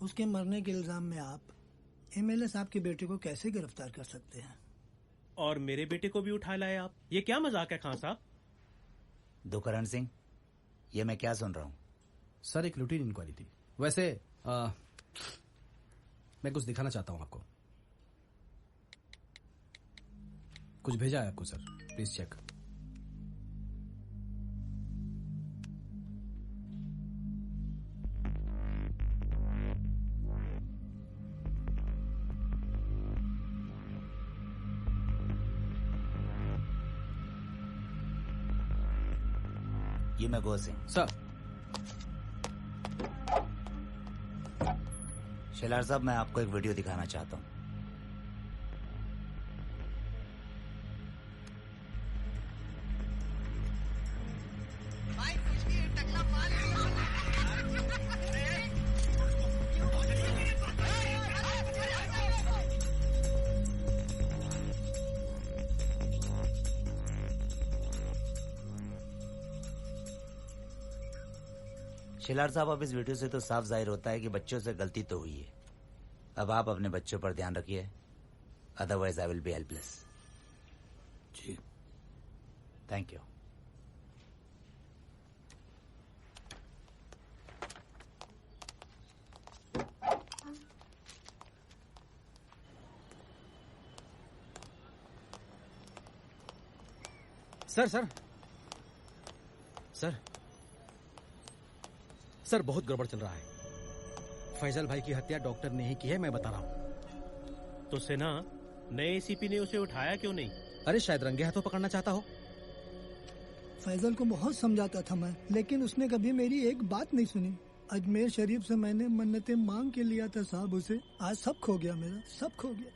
Speaker 18: उसके मरने के इल्जाम में आप एमएलए साहब के बेटे को कैसे गिरफ्तार कर सकते हैं?
Speaker 15: और मेरे बेटे को भी उठा लाए आप, ये क्या मजाक है खान साहब?
Speaker 1: दुकरण सिंह, ये मैं क्या सुन रहा हूँ?
Speaker 6: सर एक रूटीन इंक्वायरी थी। वैसे मैं कुछ दिखाना चाहता हूँ आपको। कुछ भेजा है आपको सर, प्लीज चेक।
Speaker 1: ये मैं गो सिंह।
Speaker 6: सर।
Speaker 1: शेलार साहब, मैं आपको एक वीडियो दिखाना चाहता हूँ। शेलार साहब, अब इस वीडियो से तो साफ जाहिर होता है कि बच्चों से गलती तो हुई है। अब आप अपने बच्चों पर ध्यान रखिए, otherwise I will be helpless.
Speaker 7: जी
Speaker 1: thank you.
Speaker 6: Sir sir sir sir, बहुत गड़बड़ चल रहा है। फैजल भाई की हत्या डॉक्टर ने ही की है, मैं बता रहा हूँ।
Speaker 15: तो सिन्हा, नए एसीपी ने उसे उठाया क्यों नहीं?
Speaker 6: अरे शायद रंगे हाथों पकड़ना चाहता हो।
Speaker 18: फैजल को बहुत समझाता था मैं, लेकिन उसने कभी मेरी एक बात नहीं सुनी। अजमेर शरीफ से मैंने मन्नतें मांग के लिया था साहब उसे। आज सब खो गया, मेरा सब खो गया।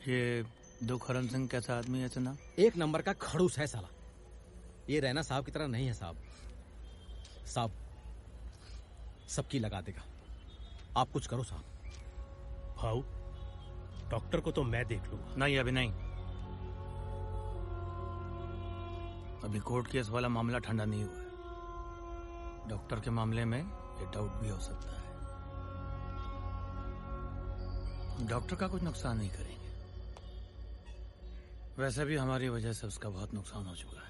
Speaker 7: ये दुखरन सिंह कैसा आदमी है सिन्हा?
Speaker 6: एक नंबर का खड़ूस है साला। ये रैना साहब की तरह नहीं है साहब। साहब सबकी लगा देगा। आप कुछ करो साहब।
Speaker 15: भाऊ, डॉक्टर को तो मैं देख लूंगा।
Speaker 7: नहीं, अभी नहीं। अभी कोर्ट केस वाला मामला ठंडा नहीं हुआ है। डॉक्टर के मामले में ये डाउट भी हो सकता है। डॉक्टर का कुछ नुकसान नहीं करेंगे। वैसे भी हमारी वजह से उसका बहुत नुकसान हो चुका है,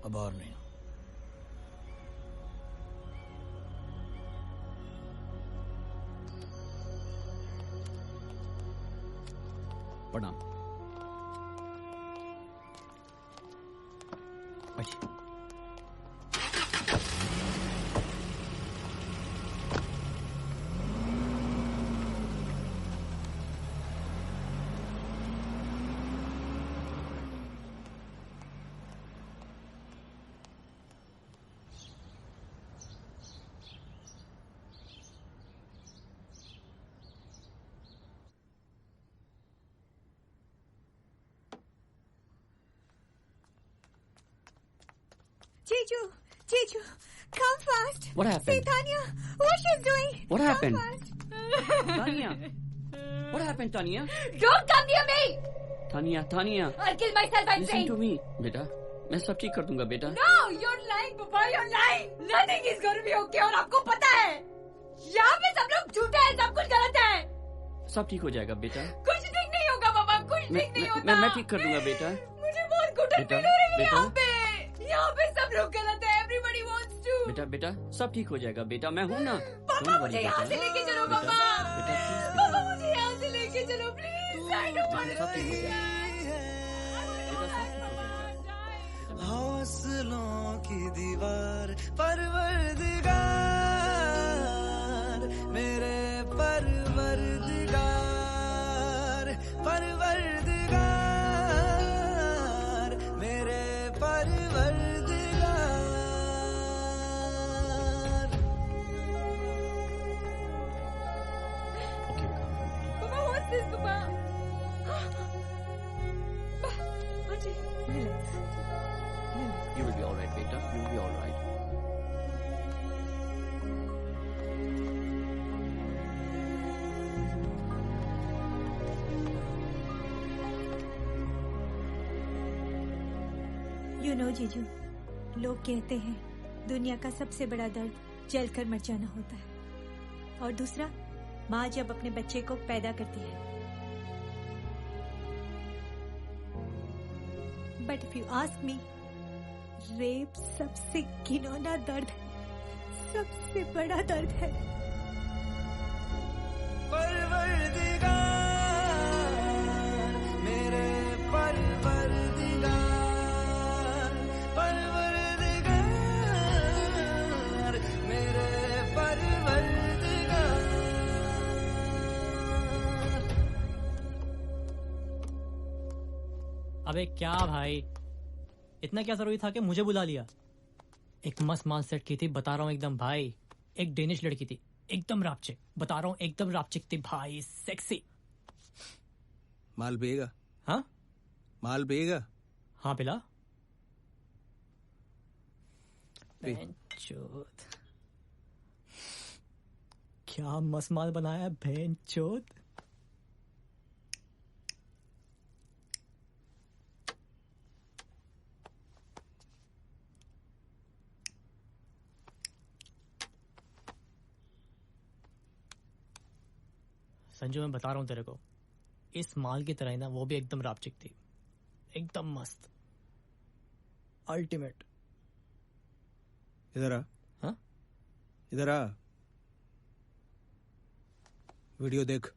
Speaker 7: अब और नहीं।
Speaker 6: प्रणाम।
Speaker 2: Jeju, come fast.
Speaker 5: What happened?
Speaker 2: See Tanya, what she's doing.
Speaker 5: What happened?
Speaker 2: Come
Speaker 5: Tanya. What happened, Tanya?
Speaker 2: Don't come near me.
Speaker 5: Tanya.
Speaker 2: I'll kill myself, I'm
Speaker 5: Listen
Speaker 2: saying.
Speaker 5: to me. बेटा, मैं सब ठीक कर दूंगा बेटा।
Speaker 2: No, you're lying, Papa, you're lying. Nothing is going to be okay, और आपको पता है, यहाँ पे सब लोग झूठे हैं, सब कुछ गलत है।
Speaker 5: सब ठीक हो जाएगा बेटा।
Speaker 2: कुछ ठीक नहीं होगा पापा, कुछ ठीक नहीं होता।
Speaker 5: मैं ठीक कर दूंगा बेटा।
Speaker 2: मुझे बहुत घुटन फील हो रही है यहाँ पे सब लोग गलत है। Everybody wants to.
Speaker 5: बेटा सब ठीक हो जाएगा बेटा, मैं हूँ ना।
Speaker 2: पापा मुझे यहाँ से लेके चलो पापा। पापा मुझे यहाँ से लेके चलो please. I don't want to be here.
Speaker 20: हौसलों की दीवार परवरदिगार, मेरे परवरदिगार, मेरे परवरदिगार।
Speaker 16: this, Papa. Auntie, relax.
Speaker 5: You will be all right, beta. You will be all right.
Speaker 10: You know, जीजू, लोग कहते हैं दुनिया का सबसे बड़ा दर्द जलकर मर जाना होता है, और दूसरा माँ जब अपने बच्चे को पैदा करती है. But if you ask me, rape सबसे घिनौना दर्द है, सबसे बड़ा दर्द है.
Speaker 20: परवरदिगार मेरे परवरदिगार, परवरदिगार मेरे परवरदिगार.
Speaker 22: अबे क्या भाई, इतना क्या जरूरी था कि मुझे बुला लिया? एक मस्त माल सेट की थी, बता रहा हूँ एकदम भाई. एक डेनिश लड़की थी, एकदम रापचिक, बता रहा हूँ एकदम रापचिक थी भाई, सेक्सी.
Speaker 11: माल पिएगा?
Speaker 22: हाँ
Speaker 11: माल पिएगा?
Speaker 22: हाँ पिला.
Speaker 11: पी.
Speaker 22: चोद, क्या मस्त माल बनाया बहन चोद. संजू, मैं बता रहा हूँ तेरे को, इस माल की तरह ही ना वो भी एकदम रापचिक थी, एकदम मस्त, अल्टीमेट.
Speaker 11: इधर आ.
Speaker 22: हाँ?
Speaker 11: इधर आ. वीडियो देख.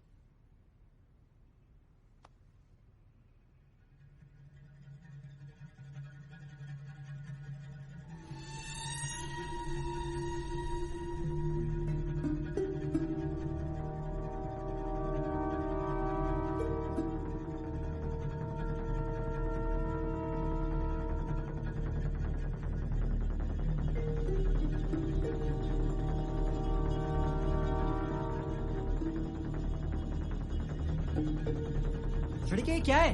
Speaker 22: लड़के, ये क्या है?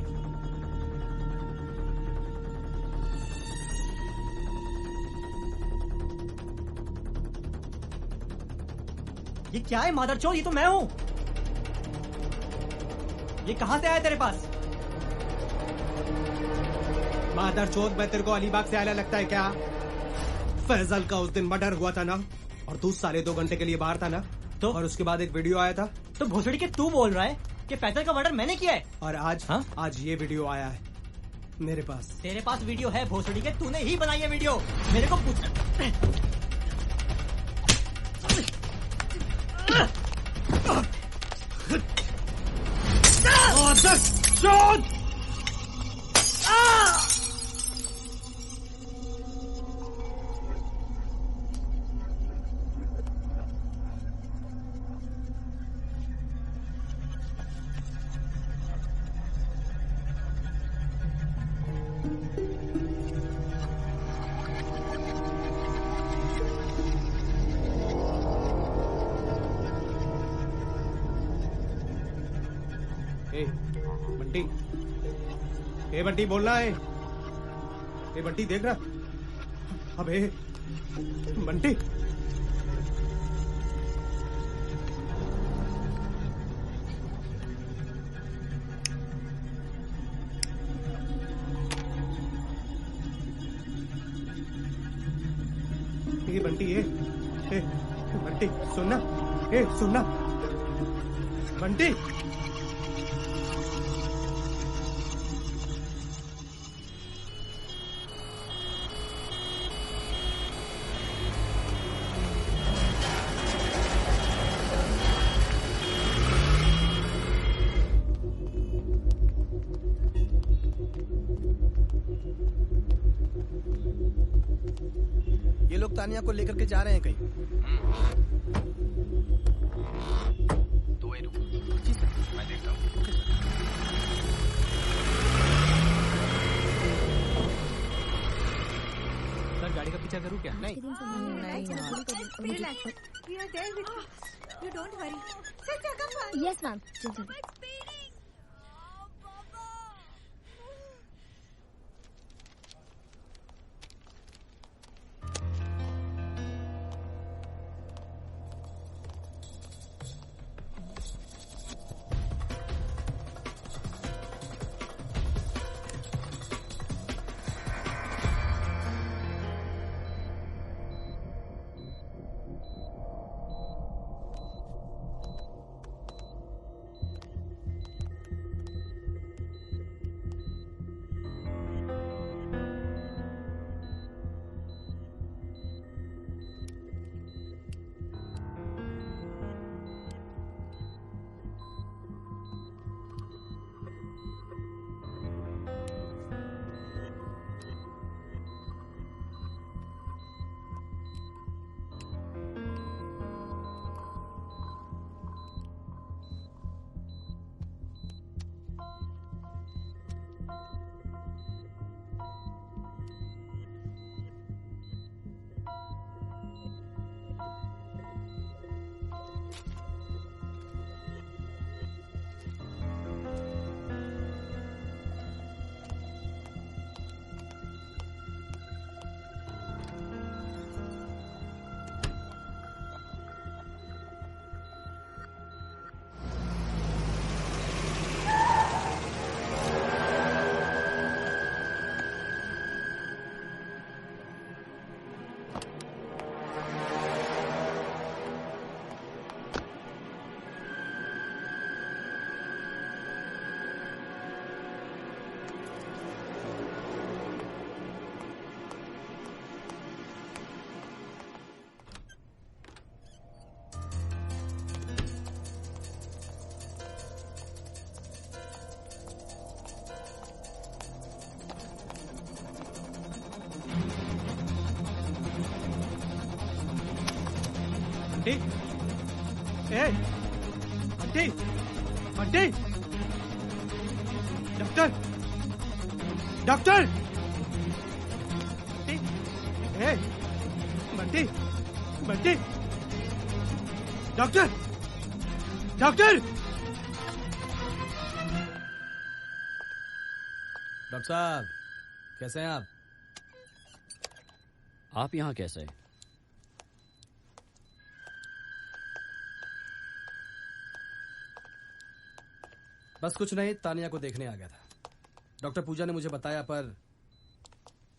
Speaker 22: ये क्या है मादरचोद? ये तो मैं हूं. ये कहां से आया तेरे पास?
Speaker 11: मादरचोद, मैं तेरे को अलीबाग से आया लगता है क्या? फैजल का उस दिन मर्डर हुआ था ना, और तू साले 2 घंटे के लिए बाहर था ना,
Speaker 22: तो
Speaker 11: और उसके बाद एक वीडियो आया था.
Speaker 22: तो भोसड़ी के तू बोल रहा है कि फैजल का मर्डर मैंने किया है?
Speaker 11: और आज
Speaker 22: हाँ?
Speaker 11: आज ये वीडियो आया है मेरे पास.
Speaker 22: तेरे पास वीडियो है भोसड़ी के? तूने ही बनाई है वीडियो. मेरे को पूछ.
Speaker 11: बंटी, ए बंटी बोलना है. ए बंटी देख रहा. अबे बंटी, ये बंटी, ये बंटी सुनना, सुनना बंटी.
Speaker 14: ये लोग तानिया को लेकर के जा रहे हैं कहीं.
Speaker 17: तो वही रुको. जी सर, मैं देखता हूँ.
Speaker 22: सर, गाड़ी का पीछा करूँ क्या?
Speaker 14: नहीं.
Speaker 10: We are there with you. You don't worry. Sit, come on.
Speaker 16: Yes, ma'am.
Speaker 10: It's Speedy.
Speaker 11: Aunty, A, aunty, aunty, doctor, doctor, aunty, A, Bunty, Bunty, doctor, doctor.
Speaker 12: Doctor साहब, कैसे हैं आप?
Speaker 5: आप यहाँ कैसे?
Speaker 12: बस कुछ नहीं, तानिया को देखने आ गया था। डॉक्टर पूजा ने मुझे बताया, पर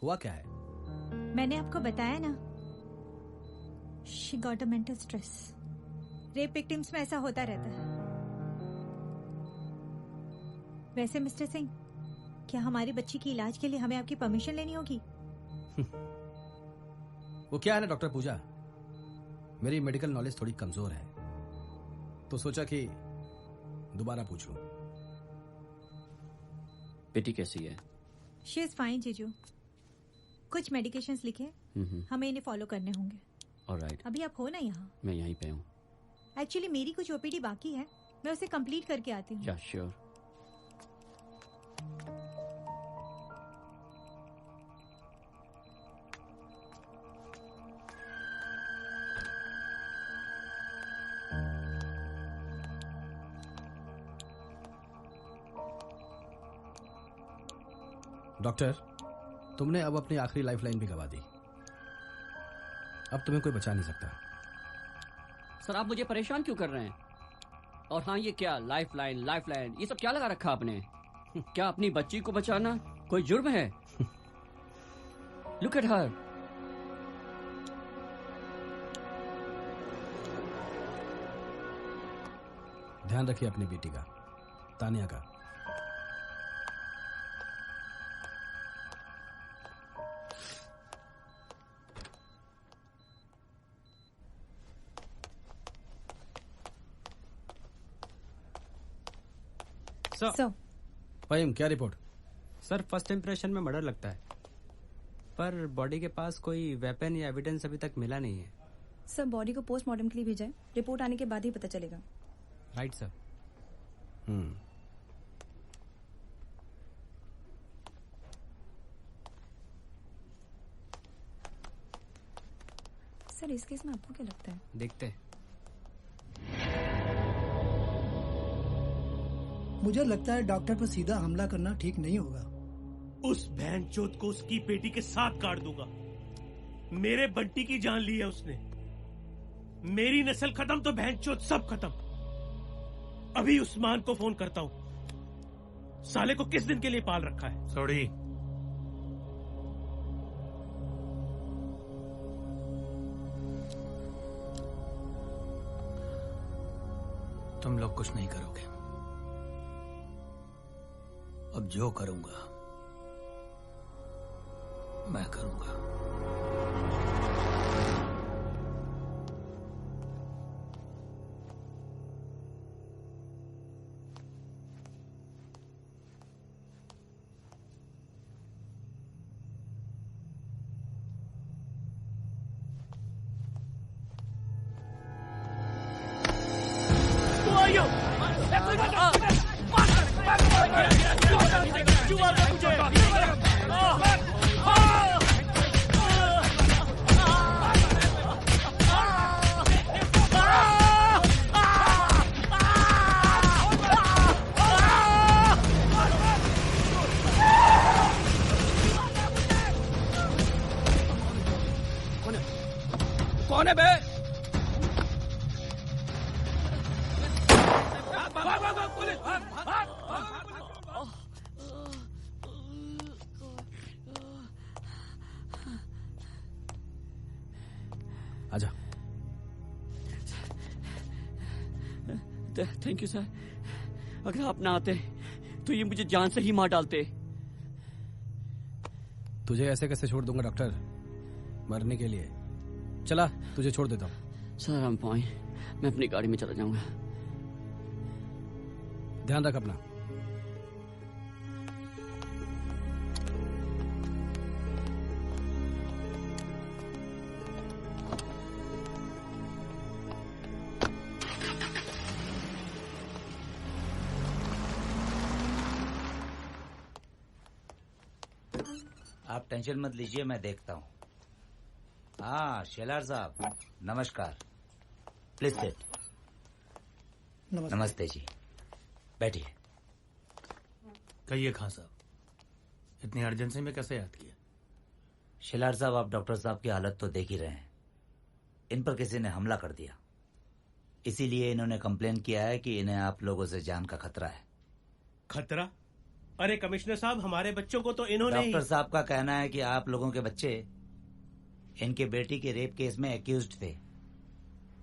Speaker 12: हुआ क्या है?
Speaker 10: मैंने आपको बताया ना, she got a mental stress. Rape victims में ऐसा होता रहता है। वैसे मिस्टर सिंह, क्या हमारी बच्ची की इलाज के लिए हमें आपकी परमिशन लेनी होगी?
Speaker 12: वो क्या है ना डॉक्टर पूजा, मेरी मेडिकल नॉलेज थोड़ी कमजोर है, तो सोचा कि दोबारा पूछ लूं।
Speaker 5: बेटी कैसी है?
Speaker 10: शी इज फाइन जीजू। कुछ मेडिकेशंस लिखे, हमें इन्हें फॉलो करने होंगे।
Speaker 5: ऑलराइट।
Speaker 10: अभी आप हो ना यहाँ?
Speaker 5: मैं यहीं पे हूँ।
Speaker 10: एक्चुअली मेरी कुछ ओपीडी बाकी है, मैं उसे कंप्लीट करके आती हूँ।
Speaker 5: या श्योर।
Speaker 12: डॉक्टर, तुमने अब अपनी आखिरी लाइफलाइन भी गवा दी। अब तुम्हें कोई बचा नहीं सकता।
Speaker 5: सर आप मुझे परेशान क्यों कर रहे हैं? और हाँ, ये क्या लाइफलाइन लाइफलाइन ये सब क्या लगा रखा आपने? क्या अपनी बच्ची को बचाना कोई जुर्म है? Look at her.
Speaker 12: ध्यान रखिए अपनी बेटी का, तानिया का।
Speaker 13: सर,
Speaker 12: फहीम, क्या रिपोर्ट?
Speaker 13: सर फर्स्ट इंप्रेशन में मर्डर लगता है, पर बॉडी के पास कोई वेपन या एविडेंस अभी तक मिला नहीं है।
Speaker 19: सर बॉडी को पोस्टमार्टम के लिए भेजा है, रिपोर्ट आने के बाद ही पता चलेगा।
Speaker 13: Right sir.
Speaker 19: सर इस केस में आपको क्या लगता है?
Speaker 13: देखते हैं।
Speaker 18: मुझे लगता है डॉक्टर पर सीधा हमला करना ठीक नहीं होगा।
Speaker 15: उस बहनचोद को उसकी बेटी के साथ काट दूंगा। मेरे बंटी की जान ली है उसने। मेरी नस्ल खत्म तो बहनचोद सब खत्म। अभी उस्मान को फोन करता हूं। साले को किस दिन के लिए पाल रखा है?
Speaker 7: सॉरी, तुम लोग कुछ नहीं करोगे। अब जो करूंगा मैं करूंगा।
Speaker 3: कौन है बे?
Speaker 12: आजा।
Speaker 5: Thank you sir. अगर आप ना आते तो ये मुझे जान से ही मार डालते।
Speaker 12: तुझे ऐसे कैसे छोड़ दूंगा डॉक्टर, मरने के लिए? चला, तुझे छोड़ देता हूँ।
Speaker 5: सर I'm fine, मैं अपनी गाड़ी में चला जाऊंगा।
Speaker 12: ध्यान रख अपना।
Speaker 1: आप टेंशन मत लीजिए, मैं देखता हूँ। हाँ शेलार साहब, नमस्कार। Please sit. नमस्ते जी, बैठिए।
Speaker 7: कहिए खान साहब, इतनी अर्जेंसी में कैसे याद किया?
Speaker 1: शेलार साहब, आप डॉक्टर साहब की हालत तो देख ही रहे हैं। इन पर किसी ने हमला कर दिया, इसीलिए इन्होंने कंप्लेन किया है कि इन्हें आप लोगों से जान का खतरा है।
Speaker 15: खतरा? अरे कमिश्नर साहब, हमारे बच्चों को तो इन्होंने ही...
Speaker 1: डॉक्टर साहब का कहना है कि आप लोगों के बच्चे इनके बेटी के रेप केस में एक्यूज्ड थे,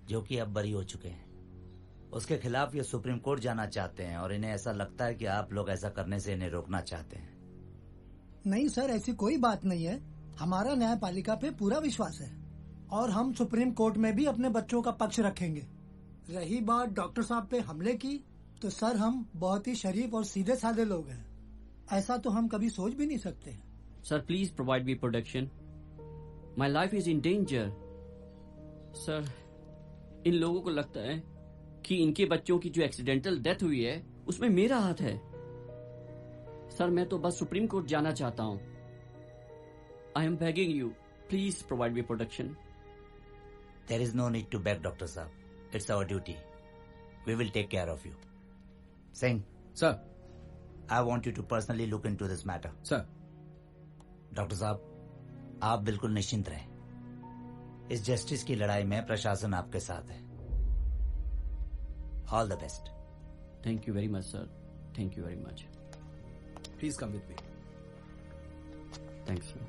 Speaker 1: जो कि अब बरी हो चुके हैं। उसके खिलाफ ये सुप्रीम कोर्ट जाना चाहते हैं और इन्हें ऐसा लगता है कि आप लोग ऐसा करने से इन्हें रोकना चाहते हैं।
Speaker 18: नहीं सर, ऐसी कोई बात नहीं है। हमारा न्यायपालिका पे पूरा विश्वास है और हम सुप्रीम कोर्ट में भी अपने बच्चों का पक्ष रखेंगे। रही बात डॉक्टर साहब पे हमले की, तो सर हम बहुत ही शरीफ और सीधे साधे लोग हैं, ऐसा तो हम कभी सोच भी नहीं सकते।
Speaker 5: Sir please provide me protection, my life is in danger. Sir इन लोगों को लगता है कि इनके बच्चों की जो एक्सीडेंटल डेथ हुई है उसमें मेरा हाथ है। सर मैं तो बस सुप्रीम कोर्ट जाना चाहता हूं। I am begging you, please provide me protection.
Speaker 1: There is no need to back doctor साहब, it's our duty, we will take care of you. Singh
Speaker 12: sir,
Speaker 1: I want you to personally look in to this matter.
Speaker 12: Sir.
Speaker 1: Doctor साहब, आप बिल्कुल निश्चिंत रहें, इस justice की लड़ाई में प्रशासन आपके साथ है। All the best.
Speaker 5: Thank you very much sir, thank you very much.
Speaker 12: Please come with me.
Speaker 5: Thanks sir.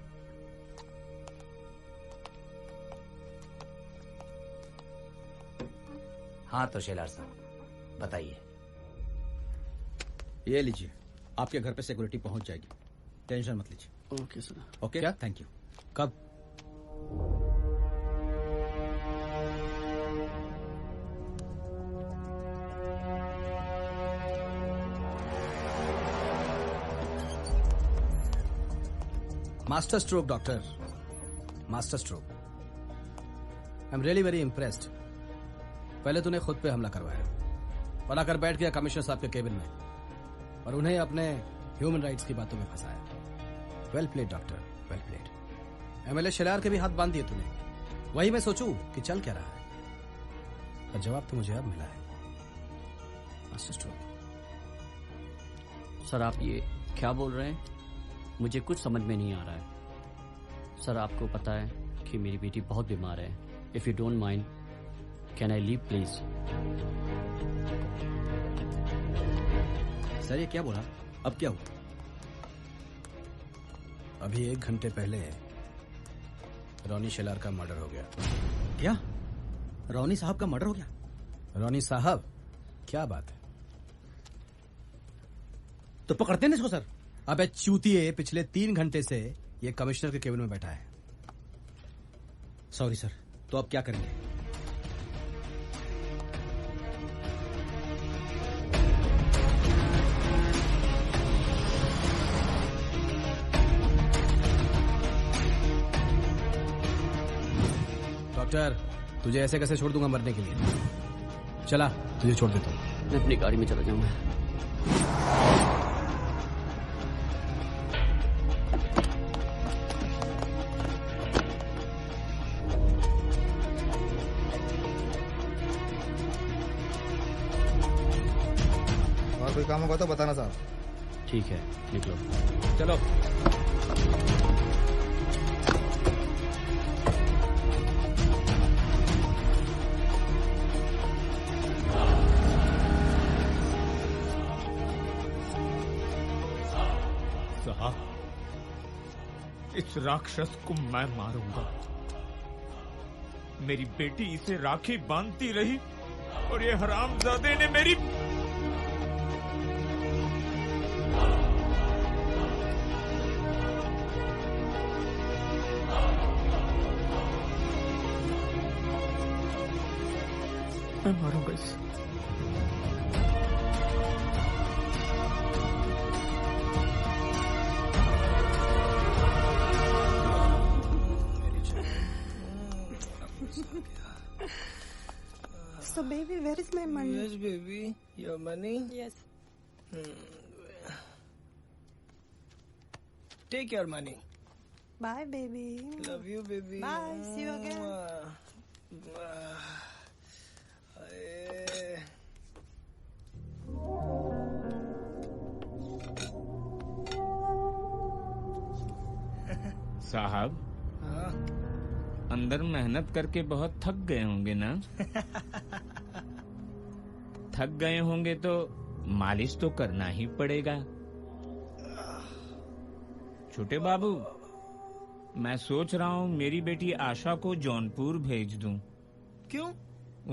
Speaker 1: हाँ तो शेलार साहब बताइए।
Speaker 21: ये लीजिए, आपके घर पे सिक्योरिटी पहुंच जाएगी, टेंशन मत लीजिए।
Speaker 5: Okay sir.
Speaker 21: ओके
Speaker 12: क्या?
Speaker 21: Thank you.
Speaker 12: कब? Master stroke doctor, master stroke. I am really very impressed. पहले तूने खुद पे हमला करवाया और आकर बैठ गया कमिश्नर साहब के केबिन में और उन्हें अपने ह्यूमन राइट्स की बातों में फंसाया। Well played doctor, well played. MLA Shelar के भी हाथ बांध दिए तूने। वही मैं सोचूं कि चल क्या रहा है, और जवाब तो मुझे अब मिला है, मास्टर स्ट्रोक।
Speaker 5: सर आप ये क्या बोल रहे हैं? मुझे कुछ समझ में नहीं आ रहा है। सर आपको पता है कि मेरी बेटी बहुत बीमार है। If you don't mind, can I leave please?
Speaker 21: Sir ये क्या बोला? अब क्या हुआ?
Speaker 12: अभी 1 घंटे पहले रॉनी शेलार का मर्डर हो गया।
Speaker 21: क्या? रॉनी साहब का मर्डर हो गया?
Speaker 12: रॉनी साहब? क्या बात है,
Speaker 21: तो पकड़ते हैं इसको सर।
Speaker 12: अबे चूतिए, पिछले 3 घंटे से ये कमिश्नर के केबिन में बैठा है।
Speaker 21: सॉरी सर, तो अब क्या करेंगे?
Speaker 12: डॉक्टर, तुझे ऐसे कैसे छोड़ दूंगा मरने के लिए? चला, तुझे छोड़ देता हूँ।
Speaker 5: मैं अपनी गाड़ी में चला जाऊंगा।
Speaker 4: और कोई काम होगा तो बताना साहब।
Speaker 5: ठीक है, निकलो।
Speaker 21: चलो।
Speaker 3: साहब, इस राक्षस को मैं मारूंगा। मेरी बेटी इसे राखी बांधती रही और ये हरामजादे ने मेरी... मैं मारूंगा इसे।
Speaker 14: So baby, where is my money?
Speaker 4: Yes, baby. Your money?
Speaker 14: Yes.
Speaker 4: Take your money.
Speaker 14: Bye, baby.
Speaker 20: Love you, baby.
Speaker 14: Bye. See you again.
Speaker 17: साहब, अंदर मेहनत करके बहुत थक गए होंगे ना? थक गए होंगे तो मालिश तो करना ही पड़ेगा। छोटे बाबू, मैं सोच रहा हूँ मेरी बेटी आशा को जौनपुर भेज दूं।
Speaker 14: क्यों?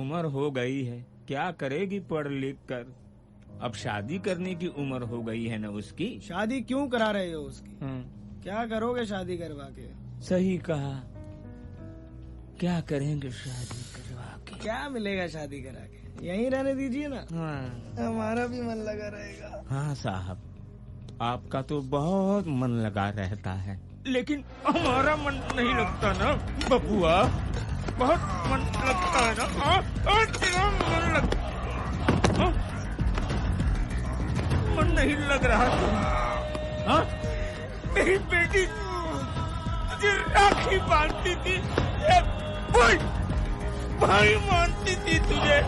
Speaker 17: उम्र हो गई है, क्या करेगी पढ़ लिख कर? अब शादी करने की उम्र हो गई है ना उसकी।
Speaker 14: शादी क्यों करा रहे हो उसकी? क्या करोगे शादी करवा के?
Speaker 17: सही कहा, क्या करेंगे शादी करवा के?
Speaker 14: क्या मिलेगा शादी करा के? यहीं रहने दीजिए ना। हमारा भी मन लगा रहेगा।
Speaker 17: हाँ साहब, आपका तो बहुत मन लगा रहता है, लेकिन हमारा मन नहीं लगता ना बबुआ। बहुत मन लगता है ना। तेरा मन लगता, मन नहीं लग रहा था। मेरी बेटी तुझे राखी बांधती थी, भाई मानती थी तुझे।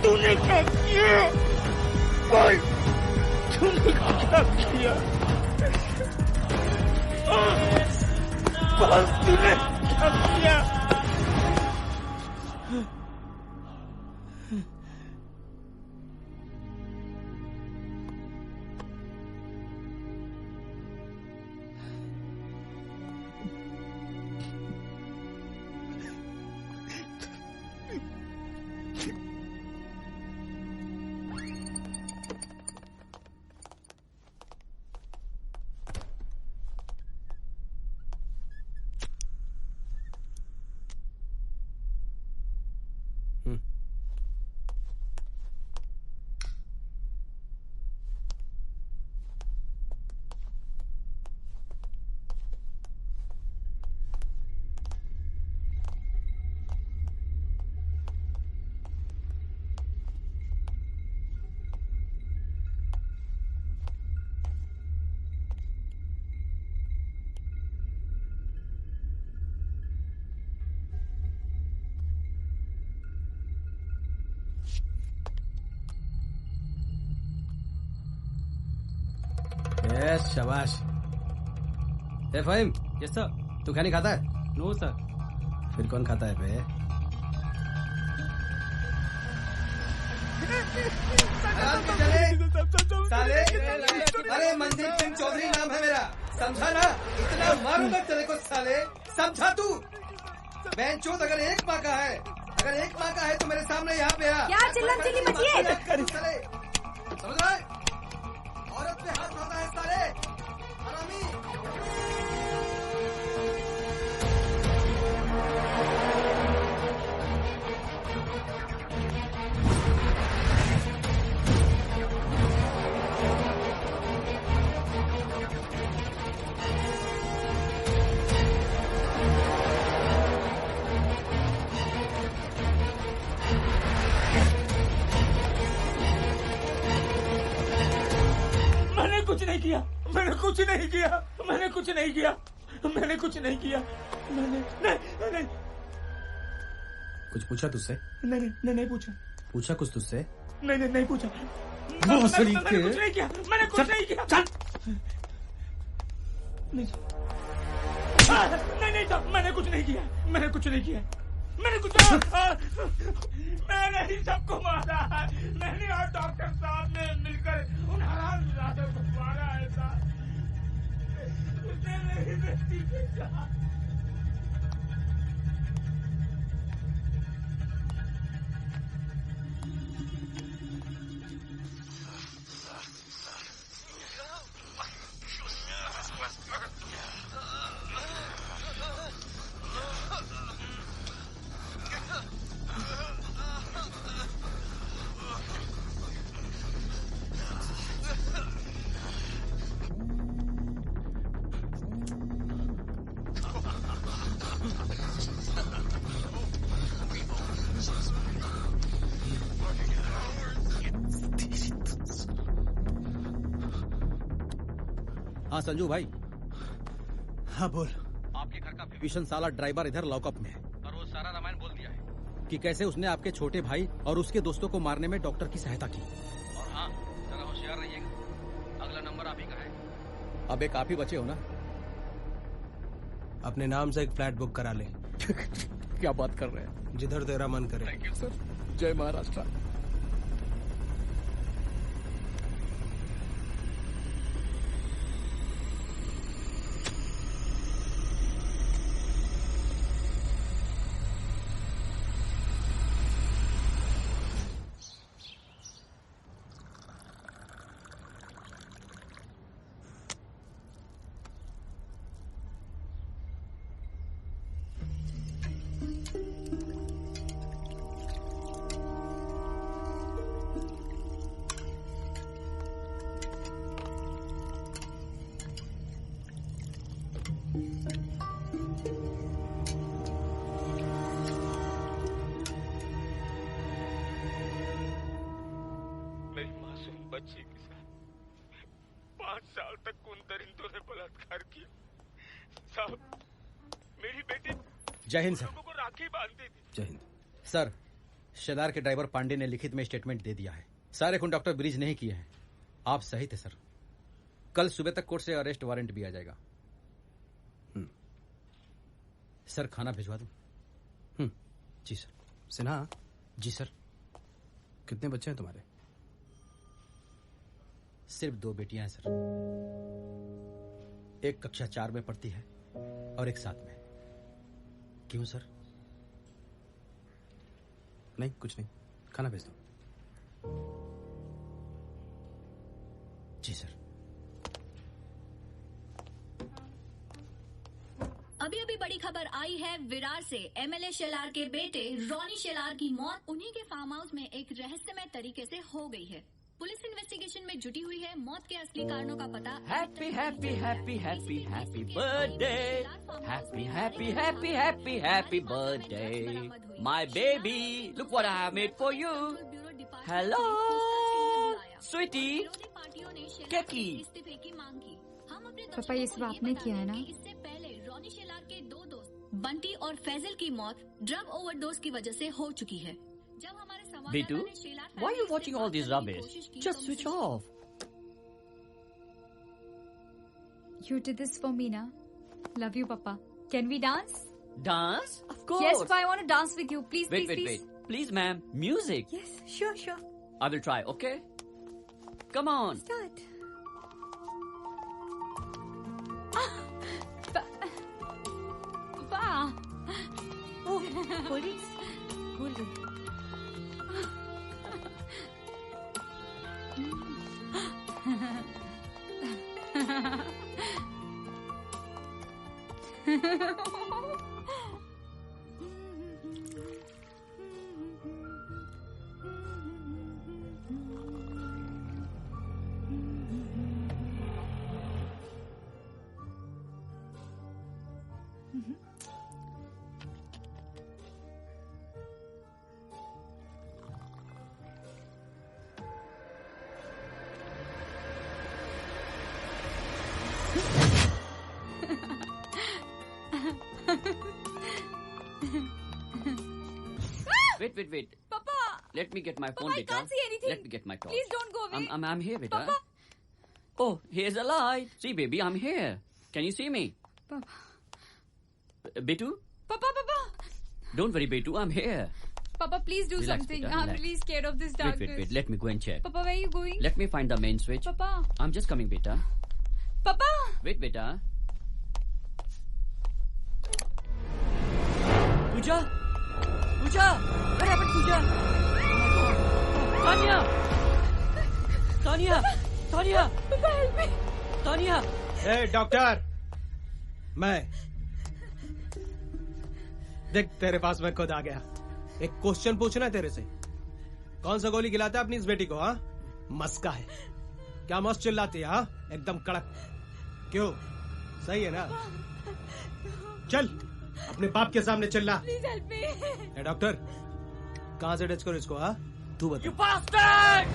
Speaker 17: तूने क्या किया भाई? तूने क्या किया? तूने क्या किया?
Speaker 12: यस, शाबाश। ए फाहिम।
Speaker 6: Yes sir.
Speaker 12: तू क्या नहीं खाता है?
Speaker 6: No sir.
Speaker 12: फिर कौन खाता है बे?
Speaker 21: साले, अरे मंजीत सिंह चौधरी नाम है मेरा, समझा ना? इतना मारूंगा तेरे को साले, समझा तू? बेंचोद अगर एक माँ का है, तो मेरे सामने यहाँ पे आ।
Speaker 19: क्या चिल्लम चिल्ली मची है?
Speaker 21: समझ रहा है? औरत पे हाथ उठाता है साले, हरामी।
Speaker 17: कुछ नहीं किया, मैंने कुछ नहीं किया, मैंने कुछ नहीं किया, मैंने कुछ नहीं किया, मैंने नहीं।
Speaker 12: कुछ पूछा तुझसे?
Speaker 17: नहीं पूछा।
Speaker 12: पूछा कुछ तुझसे?
Speaker 17: नहीं पूछा।
Speaker 12: मैंने कुछ नहीं किया,
Speaker 17: मैंने कुछ नहीं किया। चल। नहीं मैंने कुछ नहीं किया, मैंने कुछ नहीं किया, मैंने ही सबको मारा है। मैंने और डॉक्टर साहब ने मिलकर उन हरामजादों को मारा है साहब। उसने मेरी बेटी को कहा।
Speaker 21: हाँ संजू भाई।
Speaker 14: हाँ बोल।
Speaker 21: आप किशन साला ड्राइवर इधर लॉकअप में है
Speaker 12: और वो सारा रामायण बोल दिया है
Speaker 21: कि कैसे उसने आपके छोटे भाई और उसके दोस्तों को मारने में डॉक्टर की सहायता की।
Speaker 12: और हाँ, जरा होशियार रहिएगा, अगला नंबर आप ही का है।
Speaker 21: अब एक आप ही बचे हो ना?
Speaker 11: अपने नाम से एक फ्लैट बुक करा ले।
Speaker 21: क्या बात कर रहे हैं?
Speaker 11: जिधर तेरा मन करे।
Speaker 21: Thank you sir. जय महाराष्ट्र।
Speaker 17: मेरी मासूम बच्ची के साथ 5 साल तक उन दरिंदों ने बलात्कार किया। साहब, मेरी बेटी
Speaker 21: जय हिंद सर।
Speaker 17: लोगों को राखी बांधती थी।
Speaker 21: जय हिंद सर। शेलार के ड्राइवर पांडे ने लिखित में स्टेटमेंट दे दिया है। सारे खून डॉक्टर ब्रिज नहीं किए हैं। आप सही थे सर। कल सुबह तक कोर्ट से अरेस्ट वारंट भी आ जाएगा। सर खाना भिजवा दूं? जी सर।
Speaker 12: सिन्हा।
Speaker 21: जी सर।
Speaker 12: कितने बच्चे हैं तुम्हारे?
Speaker 21: सिर्फ 2 बेटियां हैं सर। एक कक्षा 4 में पढ़ती है और एक 7 में। क्यों सर?
Speaker 12: नहीं, कुछ नहीं। खाना भेज दो।
Speaker 21: जी सर।
Speaker 8: अभी अभी बड़ी खबर आई है विरार से। एमएलए शेलार के बेटे रॉनी शेलार की मौत उन्हीं के फार्म हाउस में एक रहस्यमय तरीके से हो गई है। पुलिस इन्वेस्टिगेशन में जुटी हुई है। मौत के असली कारणों का पता।
Speaker 5: Happy happy happy happy happy birthday, happy happy happy happy happy birthday my baby, look what I have made for you. Hello sweetie, केकी।
Speaker 16: पापा, ये सब आपने किया है ना?
Speaker 8: इससे पहले रॉनी शेलार के 2 दोस्त बंटी और फैजल की मौत ड्रग ओवरडोज की वजह से हो चुकी है। जब हमारे
Speaker 5: Bitu, why are you watching all this rubbish? Just switch off.
Speaker 16: You did this for me, na? Love you, Papa. Can we dance?
Speaker 5: Dance? Of course.
Speaker 16: Yes, Papa, I want to dance with you. Please,
Speaker 5: Wait,
Speaker 16: please,
Speaker 5: wait,
Speaker 16: please.
Speaker 5: wait. Please, ma'am. Music.
Speaker 16: Yes, sure.
Speaker 5: I will try, okay? Come on.
Speaker 16: Start. Papa. Oh, hold it. Hold it.
Speaker 5: Wait.
Speaker 16: Papa.
Speaker 5: Let me get my phone,
Speaker 16: Papa, I
Speaker 5: beta.
Speaker 16: can't see anything.
Speaker 5: Let me get my torch.
Speaker 16: Please don't go away.
Speaker 5: I'm here, beta.
Speaker 16: Papa.
Speaker 5: Oh, here's a light. See, baby, I'm here. Can you see me?
Speaker 16: Papa.
Speaker 5: Bitu?
Speaker 16: Papa.
Speaker 5: Don't worry, Bitu, I'm here.
Speaker 16: Papa, please do
Speaker 5: Relax,
Speaker 16: something.
Speaker 5: beta,
Speaker 16: I'm
Speaker 5: relax.
Speaker 16: really scared of this darkness.
Speaker 5: Wait. Let me go and check.
Speaker 16: Papa, where are you going?
Speaker 5: Let me find the main switch.
Speaker 16: Papa.
Speaker 5: I'm just coming, beta.
Speaker 16: Papa.
Speaker 5: Wait, beta. Pooja? What happened, Pooja? Tanya!
Speaker 16: Papa, help me.
Speaker 5: Tanya!
Speaker 11: A doctor, मैं देख तेरे पास मैं खुद आ गया। एक question पूछना है तेरे से। कौन सा गोली खिलाता है अपनी इस बेटी को? हाँ, मस्का है क्या? मस्त चिल्लाती है? हाँ, एकदम कड़क। क्यों? सही है ना? चल अपने बाप के सामने चिल्ला।
Speaker 16: Please help me.
Speaker 11: A doctor, कहाँ से टच करो इसको? हाँ, तू बता।
Speaker 5: You bastard!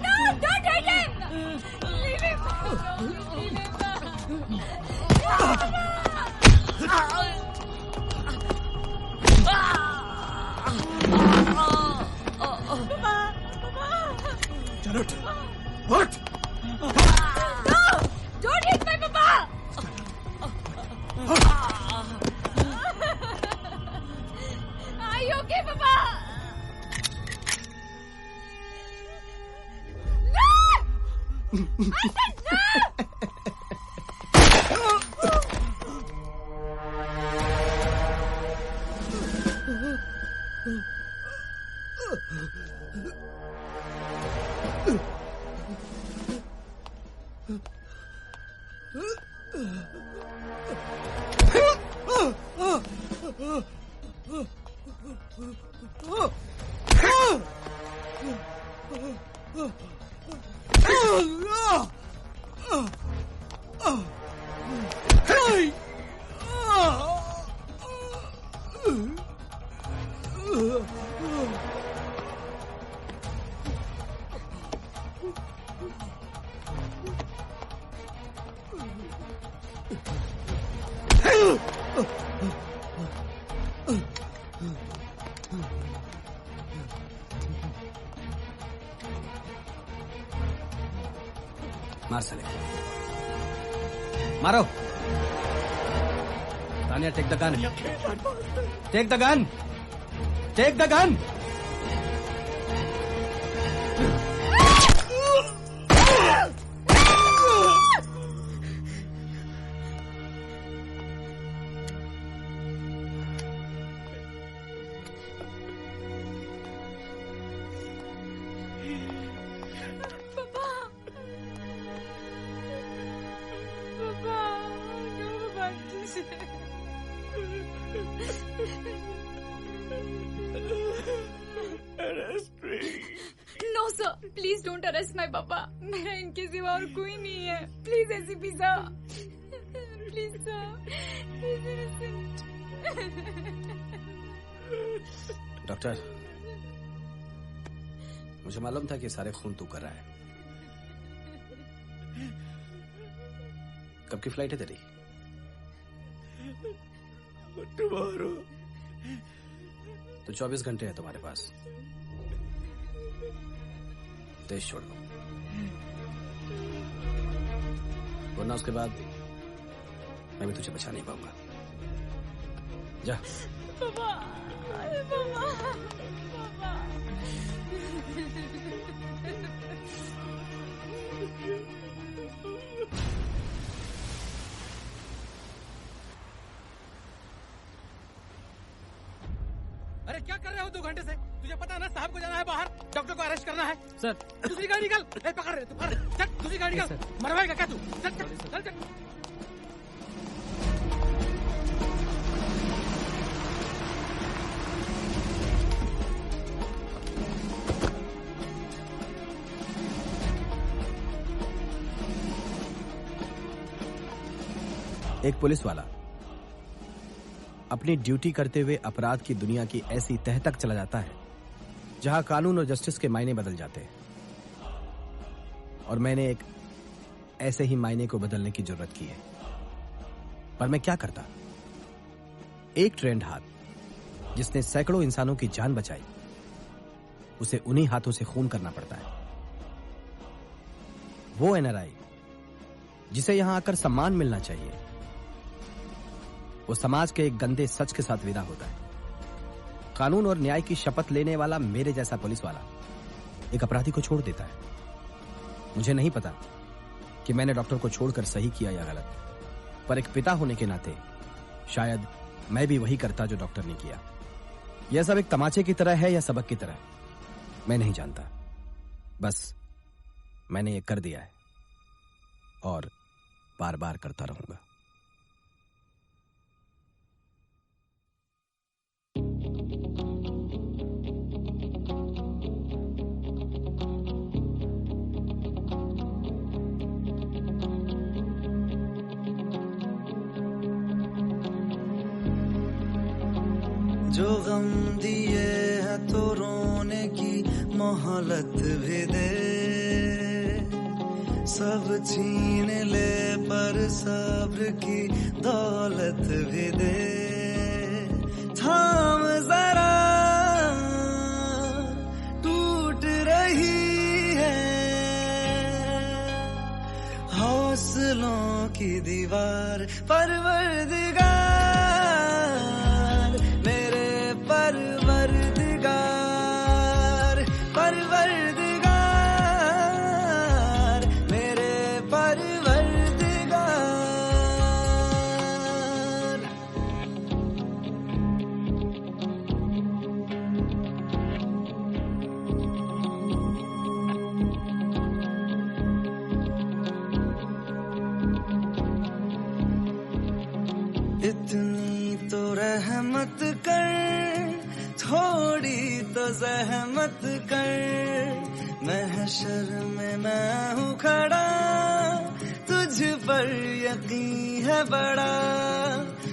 Speaker 3: No, don't hit him! Leave him! Leave him!
Speaker 14: Janet! What?
Speaker 3: No! Don't hit my papa! Are you okay, papa? No! I said no!
Speaker 12: मार साले मारो Tania take the gun take the gun take the gun
Speaker 16: no sir please don't arrest my papa मेरा इनके सिवा और कोई नहीं है please ACP sahab please sir
Speaker 12: doctor मुझे मालूम था कि सारे खून तू कर रहा है कब की फ्लाइट है तेरी
Speaker 14: टुमारो
Speaker 12: तो 24 घंटे है तुम्हारे पास देश छोड़ दो वरना उसके बाद मैं भी तुझे बचा नहीं पाऊंगा जा
Speaker 3: पापा पापा पापा
Speaker 11: अरे क्या कर रहे हो 2 घंटे से तुझे पता है ना साहब को जाना है बाहर डॉक्टर को अरेस्ट करना है
Speaker 6: सर
Speaker 11: दूसरी गाड़ी निकल ए, पकड़ रहे तू पकड़ चल दूसरी गाड़ी निकल मरवाएगा क्या तू चल चल चल चल
Speaker 12: एक पुलिस वाला अपनी ड्यूटी करते हुए अपराध की दुनिया की ऐसी तह तक चला जाता है जहां कानून और जस्टिस के मायने बदल जाते हैं और मैंने एक ऐसे ही मायने को बदलने की जरूरत की है पर मैं क्या करता एक ट्रेंड हाथ जिसने सैकड़ों इंसानों की जान बचाई उसे उन्हीं हाथों से खून करना पड़ता है वो एनआरआई जिसे यहां आकर सम्मान मिलना चाहिए वो समाज के एक गंदे सच के साथ विदा होता है कानून और न्याय की शपथ लेने वाला मेरे जैसा पुलिस वाला एक अपराधी को छोड़ देता है मुझे नहीं पता कि मैंने डॉक्टर को छोड़कर सही किया या गलत पर एक पिता होने के नाते शायद मैं भी वही करता जो डॉक्टर ने किया यह सब एक तमाचे की तरह है या सबक की तरह मैं नहीं जानता बस मैंने ये कर दिया है और बार बार करता रहूंगा
Speaker 20: जो गम दिए है तो रोने की मोहलत भी दे, सब छीन ले पर सब्र की दौलत भी दे। थाम जरा टूट रही है हौसलों की दीवार, परवरदिगार मेरे परवरदिगार, परवरदिगार मेरे परवरदिगार। इतनी तो रहमत कर, थोड़ी तो जहमत कर, महशर में मैं हूँ खड़ा, तुझ पर यकीन है बड़ा,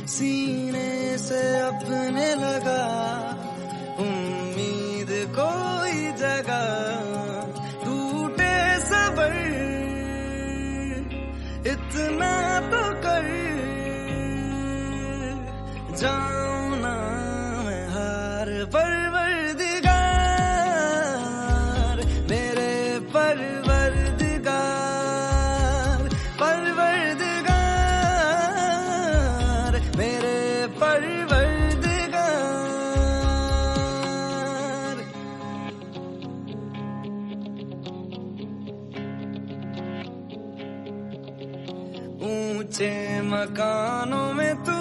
Speaker 20: सीने से अपने लगा, उम्मीद कोई जगह, टूटे सबर इतना तो कर, जाऊं ना मैं हार, परवरदिगार मेरे परवरदिगार, परवरदिगार मेरे परवरदिगार। ऊंचे मकानों में तू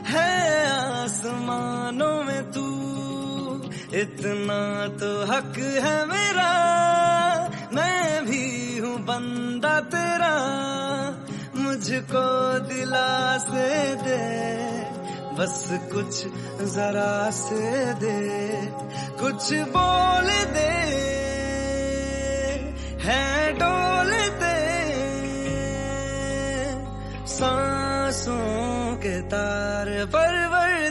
Speaker 20: है, आसमानों में तू, इतना तो हक है मेरा, मैं भी हूँ बंदा तेरा, मुझको दिलासे दे, बस कुछ जरा से दे, कुछ बोल दे, है डोलते सांसों के तार, परवर